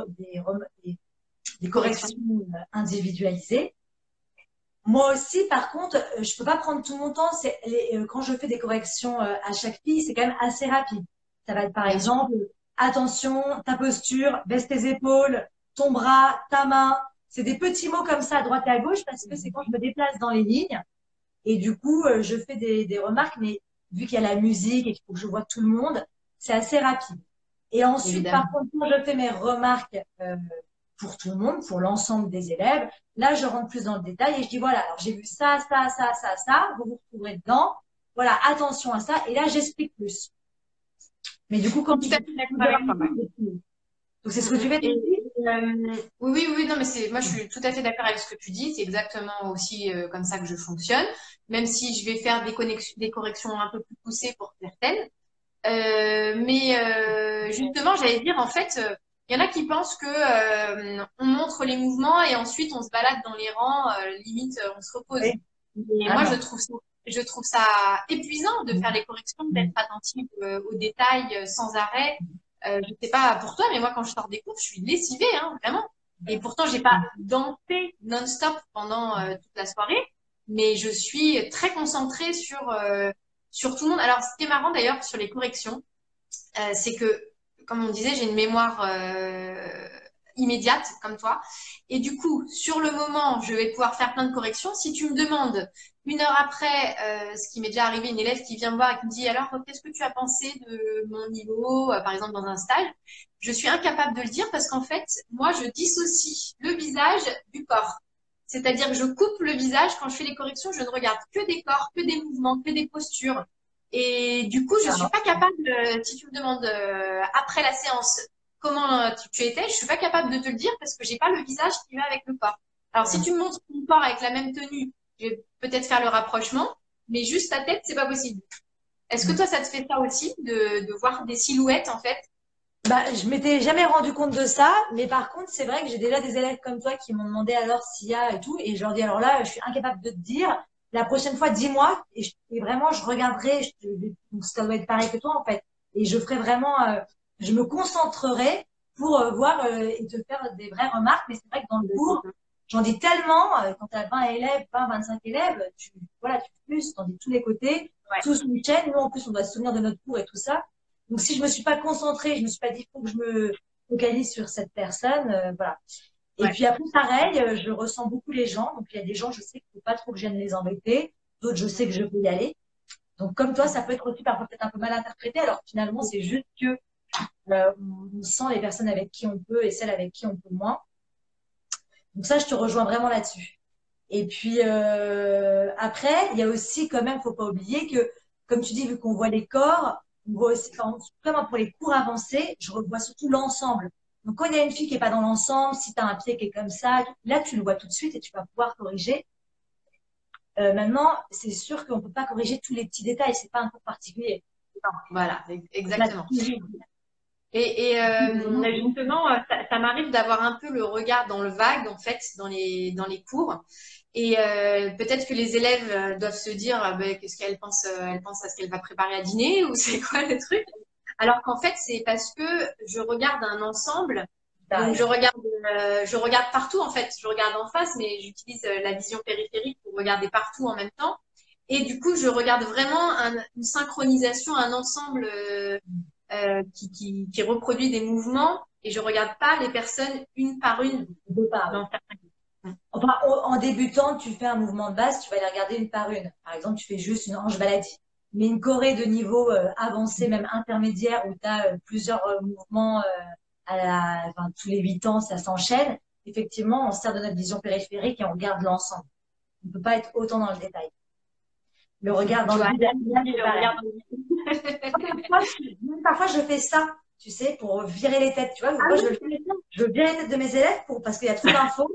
corrections individualisées. Moi aussi, par contre, je peux pas prendre tout mon temps. Quand je fais des corrections à chaque fille, c'est quand même assez rapide. Ça va être par exemple, attention, ta posture, baisse tes épaules, ton bras, ta main. C'est des petits mots comme ça à droite et à gauche parce que c'est quand je me déplace dans les lignes. Et du coup, je fais des remarques, mais vu qu'il y a la musique et qu'il faut que je vois tout le monde, c'est assez rapide. Et ensuite, Évidemment. par contre, quand je fais mes remarques pour tout le monde, pour l'ensemble des élèves, là, je rentre plus dans le détail et je dis, voilà, alors j'ai vu ça, ça, ça, ça, ça, vous vous retrouverez dedans. Voilà, attention à ça. Et là, j'explique plus. Mais du coup, Je quand suis tu tout à fais fait d'accord avec toi. donc c'est ce que tu fais, toi aussi? Oui, oui, oui, non, mais moi, je suis tout à fait d'accord avec ce que tu dis. C'est exactement aussi comme ça que je fonctionne, même si je vais faire des corrections un peu plus poussées pour certaines. Justement, j'allais dire, en fait, il y en a qui pensent que on montre les mouvements et ensuite on se balade dans les rangs, limite on se repose. Oui. Et Ah moi, non. je trouve ça épuisant de faire les corrections, d'être attentive aux détails sans arrêt. Je sais pas pour toi, mais moi, quand je sors des cours, je suis lessivée, hein, vraiment. Et pourtant, j'ai pas dansé non-stop pendant toute la soirée, mais je suis très concentrée sur tout le monde. Alors, ce qui est marrant d'ailleurs sur les corrections, c'est que, comme on disait, j'ai une mémoire immédiate, comme toi. Et du coup, sur le moment, je vais pouvoir faire plein de corrections. Si tu me demandes une heure après, ce qui m'est déjà arrivé, une élève qui vient me voir et qui me dit, alors, qu'est-ce que tu as pensé de mon niveau, par exemple, dans un stage? Je suis incapable de le dire parce qu'en fait, moi, je dissocie le visage du corps. C'est-à-dire que je coupe le visage quand je fais les corrections, je ne regarde que des corps, que des mouvements, que des postures. Et du coup, je suis pas capable, si tu me demandes après la séance comment tu étais, je suis pas capable de te le dire parce que j'ai pas le visage qui va avec le corps. Alors, si tu me montres ton corps avec la même tenue, je vais peut-être faire le rapprochement, mais juste ta tête, c'est pas possible. Est-ce que toi, ça te fait ça aussi, de voir des silhouettes en fait? Bah, je m'étais jamais rendu compte de ça, mais par contre, c'est vrai que j'ai déjà des élèves comme toi qui m'ont demandé alors s'il y a et tout, et je leur dis alors là, je suis incapable de te dire. La prochaine fois, dis-moi, et vraiment, je regarderai. Donc, ça doit être pareil que toi en fait, et je ferai vraiment, je me concentrerai pour voir et te faire des vraies remarques. Mais c'est vrai que dans le cours, j'en dis tellement. Quand tu as 20 élèves, 20, 25 élèves, voilà, tu plus, t'en dis de tous les côtés, Ouais, tous une chaîne. Nous en plus, on doit se souvenir de notre cours et tout ça. Donc, si je me suis pas concentrée, je me suis pas dit, il faut que je me focalise sur cette personne, voilà. Et ouais. puis après, pareil, je ressens beaucoup les gens. Donc, il y a des gens, je sais qu'il faut pas trop que je vienne les embêter. D'autres, je sais que je peux y aller. Donc, comme toi, ça peut être aussi parfois peut-être un peu mal interprété. Alors, finalement, c'est juste que on sent les personnes avec qui on peut et celles avec qui on peut moins. Donc, ça, je te rejoins vraiment là-dessus. Et puis, après, il y a aussi quand même, faut pas oublier que, comme tu dis, vu qu'on voit les corps, on voit aussi, enfin, vraiment pour les cours avancés, je revois surtout l'ensemble. Donc, quand il y a une fille qui est pas dans l'ensemble, si tu as un pied qui est comme ça, là, tu le vois tout de suite et tu vas pouvoir corriger. Maintenant, c'est sûr qu'on peut pas corriger tous les petits détails, c'est pas un cours particulier. Voilà, Là, exactement. Justement, ça m'arrive d'avoir un peu le regard dans le vague, en fait, dans les cours. Et peut-être que les élèves doivent se dire, ah ben, qu'est-ce qu'elle pense, elle pense à ce qu'elle va préparer à dîner ou c'est quoi le truc? Alors qu'en fait, c'est parce que je regarde un ensemble. Donc, je regarde partout, en fait. Je regarde en face, mais j'utilise la vision périphérique pour regarder partout en même temps. Et du coup, je regarde vraiment une synchronisation, un ensemble qui reproduit des mouvements et je regarde pas les personnes une par une de part. dans certains cas. Enfin, en débutant, tu fais un mouvement de base, tu vas les regarder une par une. Par exemple, tu fais juste une hanche baladie. Mais une choré de niveau avancé, même intermédiaire, où tu as plusieurs mouvements enfin, tous les 8 ans, ça s'enchaîne. Effectivement, on sert de notre vision périphérique et on regarde l'ensemble. On ne peut pas être autant dans le détail. Le regard dans Tu le vois, vide, je regarde. parfois, je fais ça, tu sais, pour virer les têtes. Tu vois, Ah moi, oui, je veux virer les têtes de mes élèves parce qu'il y a trop d'infos.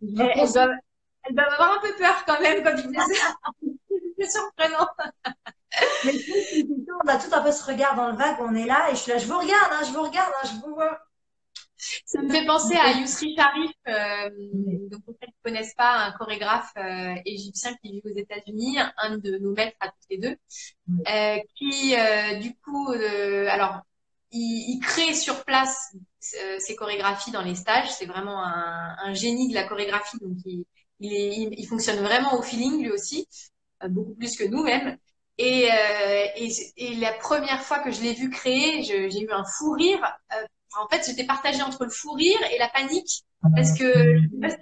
Je me elles concentre. doivent, elles doivent avoir un peu peur quand même quand tu fais ça. C'est surprenant. Mais on a tout un peu ce regard dans le vague, on est là, et je suis là, je vous regarde, hein, je vous regarde, hein, je vous vois. Ça me fait penser à Yousri Sharif, donc pour ceux qui ne connaissent pas, un chorégraphe égyptien qui vit aux États-Unis, un de nos maîtres à toutes les deux, qui du coup, alors il crée sur place ses chorégraphies dans les stages. C'est vraiment un génie de la chorégraphie, donc il fonctionne vraiment au feeling lui aussi, beaucoup plus que nous même. Et la première fois que je l'ai vu créer, j'ai eu un fou rire. En fait, j'étais partagée entre le fou rire et la panique parce que je sais pas si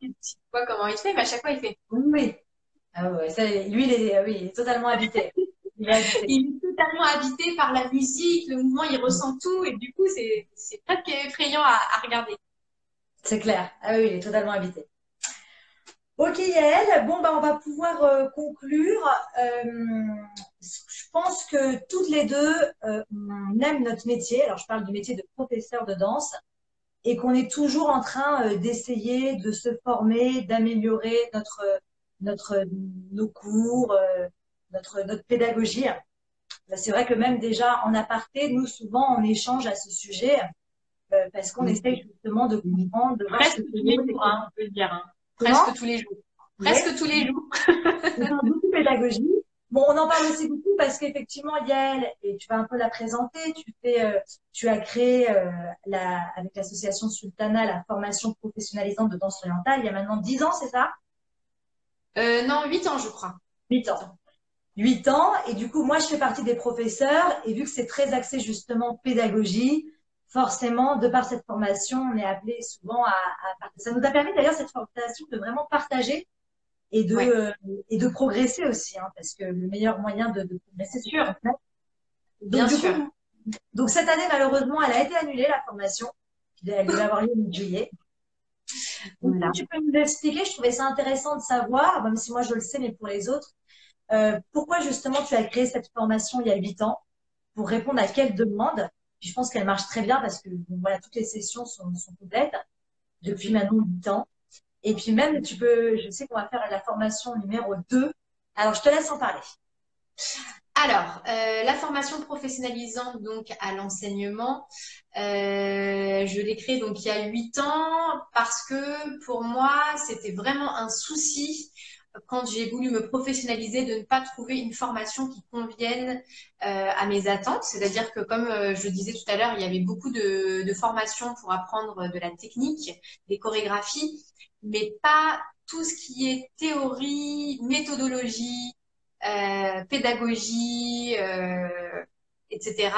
tu vois comment il fait, mais à chaque fois il fait. Oui, oui. Ah ouais, ça, lui, il est, oui, il est totalement habité. Il est habité. Il est totalement habité par la musique, le mouvement, il ressent tout et du coup, c'est presque effrayant à regarder. C'est clair. Ah oui, il est totalement habité. Ok Yael, bon bah on va pouvoir conclure. Je pense que toutes les deux, on aime notre métier. Alors je parle du métier de professeur de danse et qu'on est toujours en train d'essayer de se former, d'améliorer notre nos cours, notre pédagogie. C'est vrai que même déjà en aparté, nous souvent on échange à ce sujet parce qu'on essaye justement de comprendre, de voir ce Presque que tous c'est les beau. jours, hein, on peut le dire. Hein. Comment? Presque tous les jours. Oui. Presque tous les jours. On parle beaucoup pédagogie. Bon, on en parle aussi beaucoup parce qu'effectivement, Yael, et tu vas un peu la présenter, tu as créé avec l'association Sultana la formation professionnalisante de danse orientale il y a maintenant 10 ans, c'est ça? Non, 8 ans, je crois. 8 ans. 8 ans, et du coup, moi, je fais partie des professeurs, et vu que c'est très axé justement pédagogie, forcément, de par cette formation, on est appelé souvent à. Ça nous a permis d'ailleurs, cette formation, de vraiment partager et de, Ouais, euh, et de progresser aussi, hein, parce que le meilleur moyen de progresser, bien c'est de sûr, transmettre. Donc, bien du sûr. coup, donc cette année, malheureusement, elle a été annulée, la formation. Elle devait avoir lieu au mois de juillet. Donc, Voilà. tu peux nous expliquer, je trouvais ça intéressant de savoir, même si moi je le sais, mais pour les autres, pourquoi justement tu as créé cette formation il y a 8 ans, pour répondre à quelle demande. Puis je pense qu'elle marche très bien parce que bon, voilà, toutes les sessions sont complètes depuis maintenant 8 ans. Et puis même, je sais qu'on va faire la formation numéro 2. Alors, je te laisse en parler. Alors, la formation professionnalisante donc à l'enseignement, je l'ai créée donc il y a 8 ans parce que pour moi, c'était vraiment un souci quand j'ai voulu me professionnaliser de ne pas trouver une formation qui convienne à mes attentes. C'est-à-dire que comme je disais tout à l'heure, il y avait beaucoup de formations pour apprendre de la technique, des chorégraphies, mais pas tout ce qui est théorie, méthodologie, pédagogie, etc.,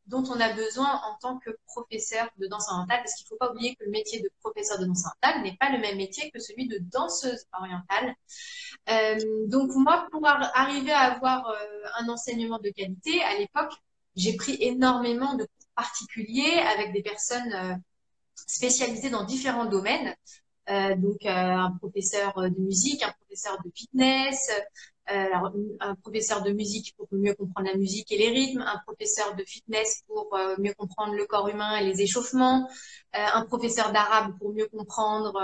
dont on a besoin en tant que professeur de danse orientale, parce qu'il ne faut pas oublier que le métier de professeur de danse orientale n'est pas le même métier que celui de danseuse orientale. Donc moi, pour arriver à avoir un enseignement de qualité, à l'époque, j'ai pris énormément de cours particuliers avec des personnes spécialisées dans différents domaines. Donc un professeur de musique, un professeur de fitness, alors, un professeur de musique pour mieux comprendre la musique et les rythmes, un professeur de fitness pour mieux comprendre le corps humain et les échauffements, un professeur d'arabe pour mieux comprendre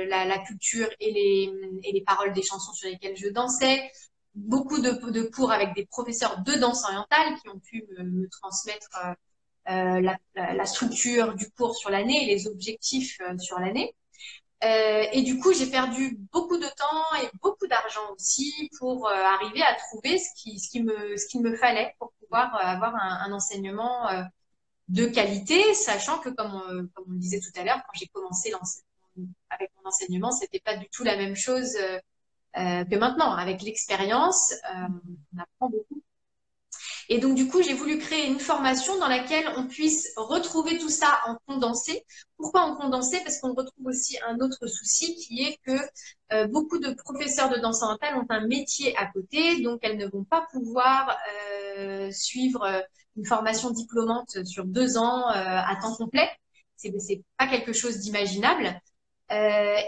la culture et les paroles des chansons sur lesquelles je dansais. Beaucoup de cours avec des professeurs de danse orientale qui ont pu me transmettre la structure du cours sur l'année et les objectifs sur l'année. Et du coup, j'ai perdu beaucoup de temps et beaucoup d'argent aussi pour arriver à trouver ce qu'il me fallait pour pouvoir avoir un enseignement de qualité, sachant que, comme on le disait tout à l'heure, quand j'ai commencé avec mon enseignement, c'était pas du tout la même chose que maintenant. Avec l'expérience, on apprend beaucoup. Et donc, du coup, j'ai voulu créer une formation dans laquelle on puisse retrouver tout ça en condensé. Pourquoi en condensé? Parce qu'on retrouve aussi un autre souci qui est que beaucoup de professeurs de danse orientale ont un métier à côté, donc elles ne vont pas pouvoir suivre une formation diplômante sur 2 ans à temps complet. C'est pas quelque chose d'imaginable.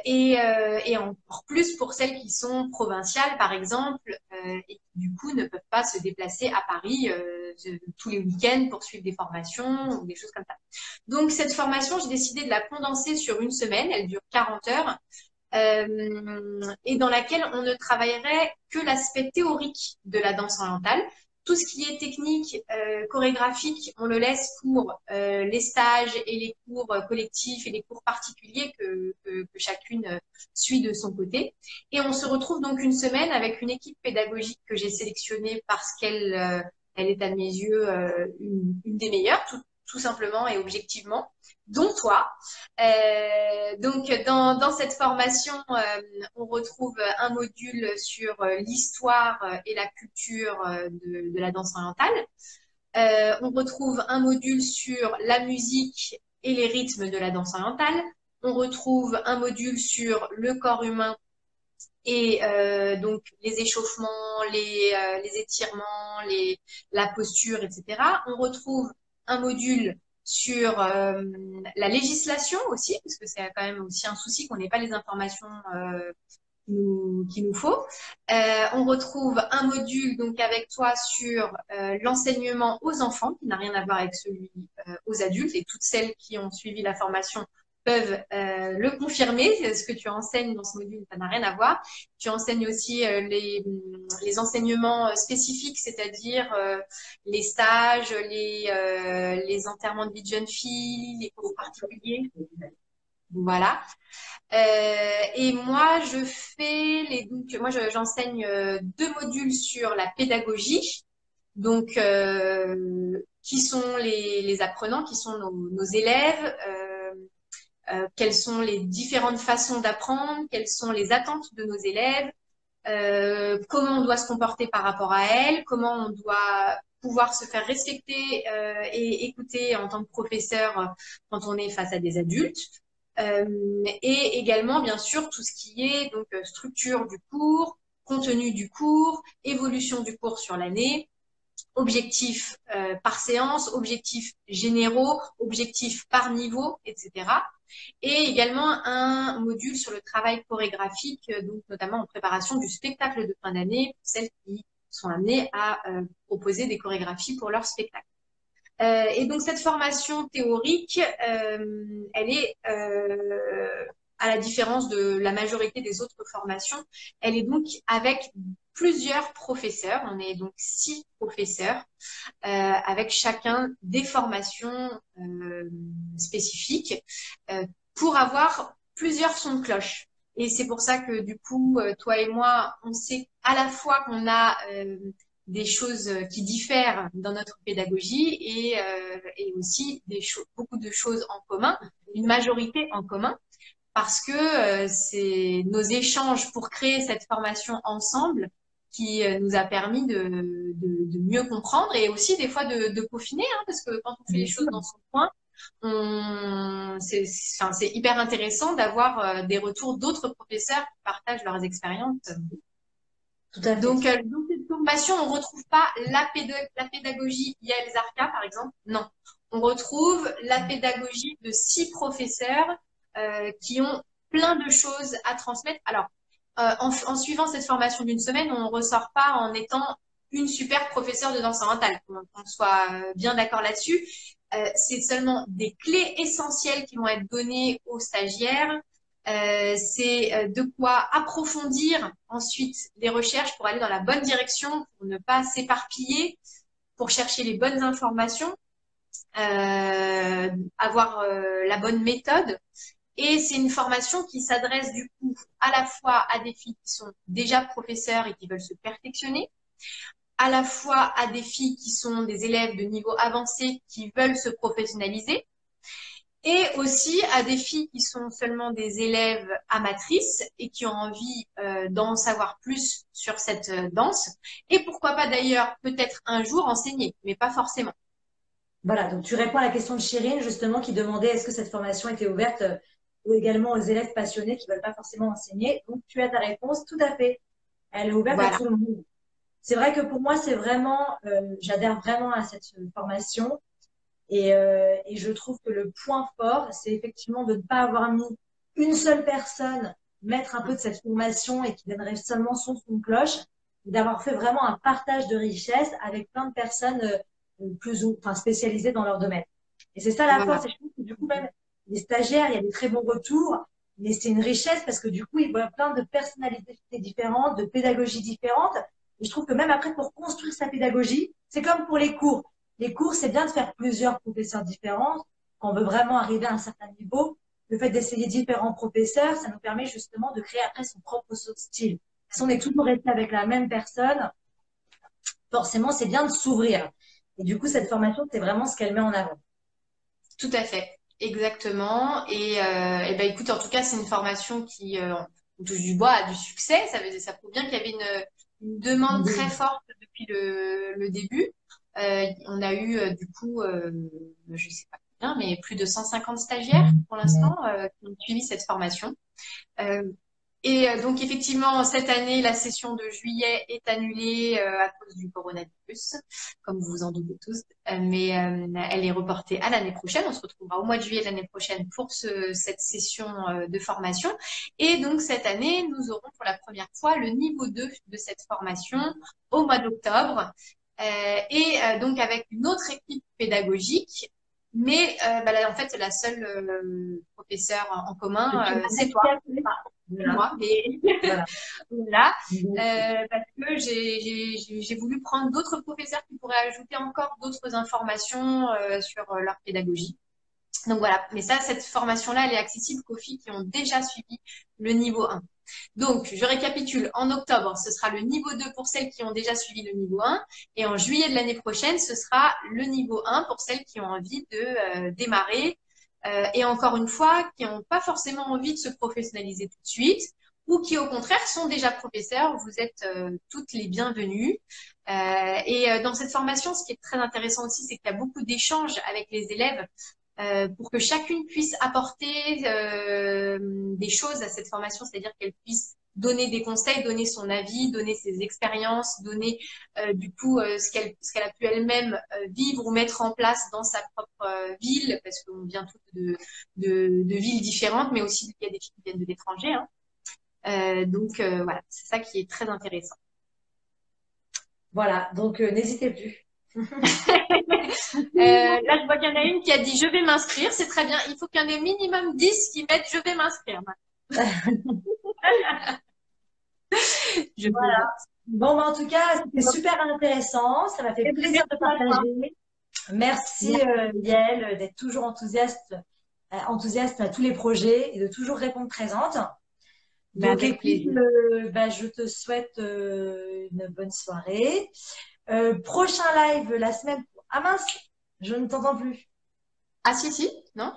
Et encore plus pour celles qui sont provinciales, par exemple, et qui du coup ne peuvent pas se déplacer à Paris tous les week-ends pour suivre des formations ou des choses comme ça. Donc cette formation, j'ai décidé de la condenser sur une semaine, elle dure 40 heures, et dans laquelle on ne travaillerait que l'aspect théorique de la danse orientale. Tout ce qui est technique, chorégraphique, on le laisse pour les stages et les cours collectifs et les cours particuliers que chacune suit de son côté. Et on se retrouve donc une semaine avec une équipe pédagogique que j'ai sélectionnée parce qu'elle elle est à mes yeux une des meilleures, tout simplement et objectivement, dont toi. Donc, dans cette formation, on retrouve un module sur l'histoire et la culture de la danse orientale. On retrouve un module sur la musique et les rythmes de la danse orientale. On retrouve un module sur le corps humain Et donc, les échauffements, les étirements, la posture, etc. On retrouve un module sur la législation aussi, parce que c'est quand même aussi un souci qu'on n'ait pas les informations qu'il nous faut. On retrouve un module donc avec toi sur l'enseignement aux enfants, qui n'a rien à voir avec celui aux adultes, et toutes celles qui ont suivi la formation peuvent le confirmer. Ce que tu enseignes dans ce module, ça n'a rien à voir. Tu enseignes aussi les enseignements spécifiques, c'est-à-dire les stages, les enterrements de vie de jeune fille, les cours particuliers. Voilà. Et moi, j'enseigne deux modules sur la pédagogie, donc qui sont les apprenants, qui sont nos élèves, quelles sont les différentes façons d'apprendre, quelles sont les attentes de nos élèves, comment on doit se comporter par rapport à elles, comment on doit pouvoir se faire respecter et écouter en tant que professeur quand on est face à des adultes. Et également, bien sûr, tout ce qui est donc structure du cours, contenu du cours, évolution du cours sur l'année, objectifs par séance, objectifs généraux, objectifs par niveau, etc. Et également un module sur le travail chorégraphique, donc notamment en préparation du spectacle de fin d'année, pour celles qui sont amenées à proposer des chorégraphies pour leur spectacle. Et donc cette formation théorique, elle est, à la différence de la majorité des autres formations, elle est donc avec plusieurs professeurs. On est donc 6 professeurs avec chacun des formations spécifiques pour avoir plusieurs sons de cloche. Et c'est pour ça que du coup, toi et moi, on sait à la fois qu'on a des choses qui diffèrent dans notre pédagogie et aussi beaucoup de choses en commun, une majorité en commun, parce que c'est nos échanges pour créer cette formation ensemble qui nous a permis de mieux comprendre et aussi des fois de peaufiner, hein, parce que quand on fait les choses dans son coin, c'est hyper intéressant d'avoir des retours d'autres professeurs qui partagent leurs expériences. Tout à fait. Donc, dans cette formation, on ne retrouve pas la pédagogie Yael Zarka, par exemple. Non. On retrouve la pédagogie de 6 professeurs qui ont plein de choses à transmettre. Alors, en suivant cette formation d'une semaine, on ne ressort pas en étant une super professeure de danse orientale, qu'on soit bien d'accord là-dessus. C'est seulement des clés essentielles qui vont être données aux stagiaires. C'est de quoi approfondir ensuite les recherches pour aller dans la bonne direction, pour ne pas s'éparpiller, pour chercher les bonnes informations, avoir la bonne méthode. Et c'est une formation qui s'adresse du coup à la fois à des filles qui sont déjà professeurs et qui veulent se perfectionner, à la fois à des filles qui sont des élèves de niveau avancé qui veulent se professionnaliser, et aussi à des filles qui sont seulement des élèves amatrices et qui ont envie d'en savoir plus sur cette danse. Et pourquoi pas d'ailleurs peut-être un jour enseigner, mais pas forcément. Voilà, donc tu réponds à la question de Chirine, justement, qui demandait est-ce que cette formation était ouverte également aux élèves passionnés qui ne veulent pas forcément enseigner. Donc tu as ta réponse, tout à fait. Elle est ouverte à Voilà. tout le monde. C'est vrai que pour moi, c'est vraiment, j'adhère vraiment à cette formation. Et je trouve que le point fort, c'est effectivement de ne pas avoir mis une seule personne mettre un peu de cette formation et qui donnerait seulement son son de cloche, et d'avoir fait vraiment un partage de richesse avec plein de personnes plus ou enfin spécialisées dans leur domaine. Et c'est ça la Voilà. force. Et je trouve que du coup, même les stagiaires, il y a des très bons retours, mais c'est une richesse parce que du coup, ils voient plein de personnalités différentes, de pédagogies différentes. Et je trouve que même après, pour construire sa pédagogie, c'est comme pour les cours. Les cours, c'est bien de faire plusieurs professeurs différents. Quand on veut vraiment arriver à un certain niveau, le fait d'essayer différents professeurs, ça nous permet justement de créer après son propre style. Si on est toujours resté avec la même personne, forcément, c'est bien de s'ouvrir. Et du coup, cette formation, c'est vraiment ce qu'elle met en avant. Tout à fait. Exactement. Et ben écoute, en tout cas, c'est une formation qui, on touche du bois, a du succès. Ça prouve bien qu'il y avait une demande très forte depuis le début. On a eu du coup, je sais pas combien, mais plus de 150 stagiaires pour l'instant qui ont suivi cette formation. Et donc, effectivement, cette année, la session de juillet est annulée à cause du coronavirus, comme vous vous en doutez tous. Mais elle est reportée à l'année prochaine. On se retrouvera au mois de juillet de l'année prochaine pour cette session de formation. Et donc, cette année, nous aurons pour la première fois le niveau 2 de cette formation au mois d'octobre. Donc, avec une autre équipe pédagogique. Mais là, en fait, c'est la seule professeure en commun, c'est toi. Voilà. Moi, mais Voilà. voilà, parce que j'ai voulu prendre d'autres professeurs qui pourraient ajouter encore d'autres informations sur leur pédagogie. Donc voilà, mais ça, cette formation-là, elle est accessible qu'aux filles qui ont déjà suivi le niveau 1. Donc, je récapitule, en octobre, ce sera le niveau 2 pour celles qui ont déjà suivi le niveau 1, et en juillet de l'année prochaine, ce sera le niveau 1 pour celles qui ont envie de démarrer et encore une fois, qui n'ont pas forcément envie de se professionnaliser tout de suite ou qui, au contraire, sont déjà professeurs. Vous êtes toutes les bienvenues. Dans cette formation, ce qui est très intéressant aussi, c'est qu'il y a beaucoup d'échanges avec les élèves pour que chacune puisse apporter des choses à cette formation, c'est-à-dire qu'elle puisse donner des conseils, donner son avis, donner ses expériences, donner ce qu'elle a pu elle-même vivre ou mettre en place dans sa propre ville, parce qu'on vient toutes de villes différentes, mais aussi il y a des filles qui viennent de l'étranger. Hein. Voilà, c'est ça qui est très intéressant. Voilà, donc n'hésitez plus. Là, je vois qu'il y en a une qui a dit je vais m'inscrire, c'est très bien. Il faut qu'il y en ait minimum 10 qui mettent je vais m'inscrire. Voilà. Bon, en tout cas, c'était super intéressant. Ça m'a fait plaisir de partager. Merci Yael d'être toujours enthousiaste à tous les projets et de toujours répondre présente. Donc, écoute, je te souhaite une bonne soirée. Prochain live la semaine. Ah mince, je ne t'entends plus. Ah si, non?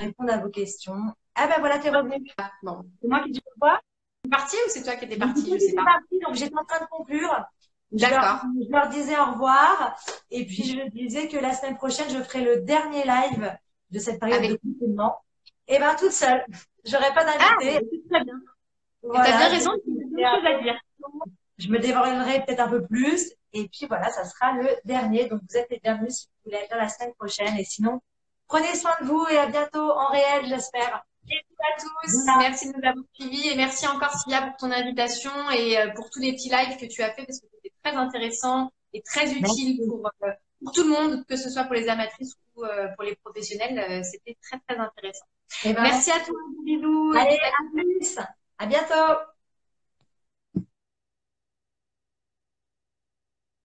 Répondre à vos questions. Ah ben voilà, t'es revenu. Bon, c'est moi qui dis quoi? Tu es partie ou c'est toi qui étais partie? Je sais pas. Partie, donc j'étais en train de conclure. D'accord. Je leur disais au revoir et puis je disais que la semaine prochaine, je ferai le dernier live de cette période de confinement. Et ben toute seule. J'aurai pas d'invité. Ah, c'est très bien. Voilà, tu as bien raison, tu as beaucoup de choses à dire. Je me dévoilerai peut-être un peu plus. Et puis voilà, ça sera le dernier. Donc vous êtes les bienvenus si vous voulez être là la semaine prochaine. Et sinon, prenez soin de vous et à bientôt en réel, j'espère. Et à tous, merci de nous avoir suivis et merci encore Sia pour ton invitation et pour tous les petits lives que tu as fait parce que c'était très intéressant et très utile pour tout le monde, que ce soit pour les amatrices ou pour les professionnels. C'était très très intéressant. Merci à tous, bisous. Allez, à plus, à bientôt.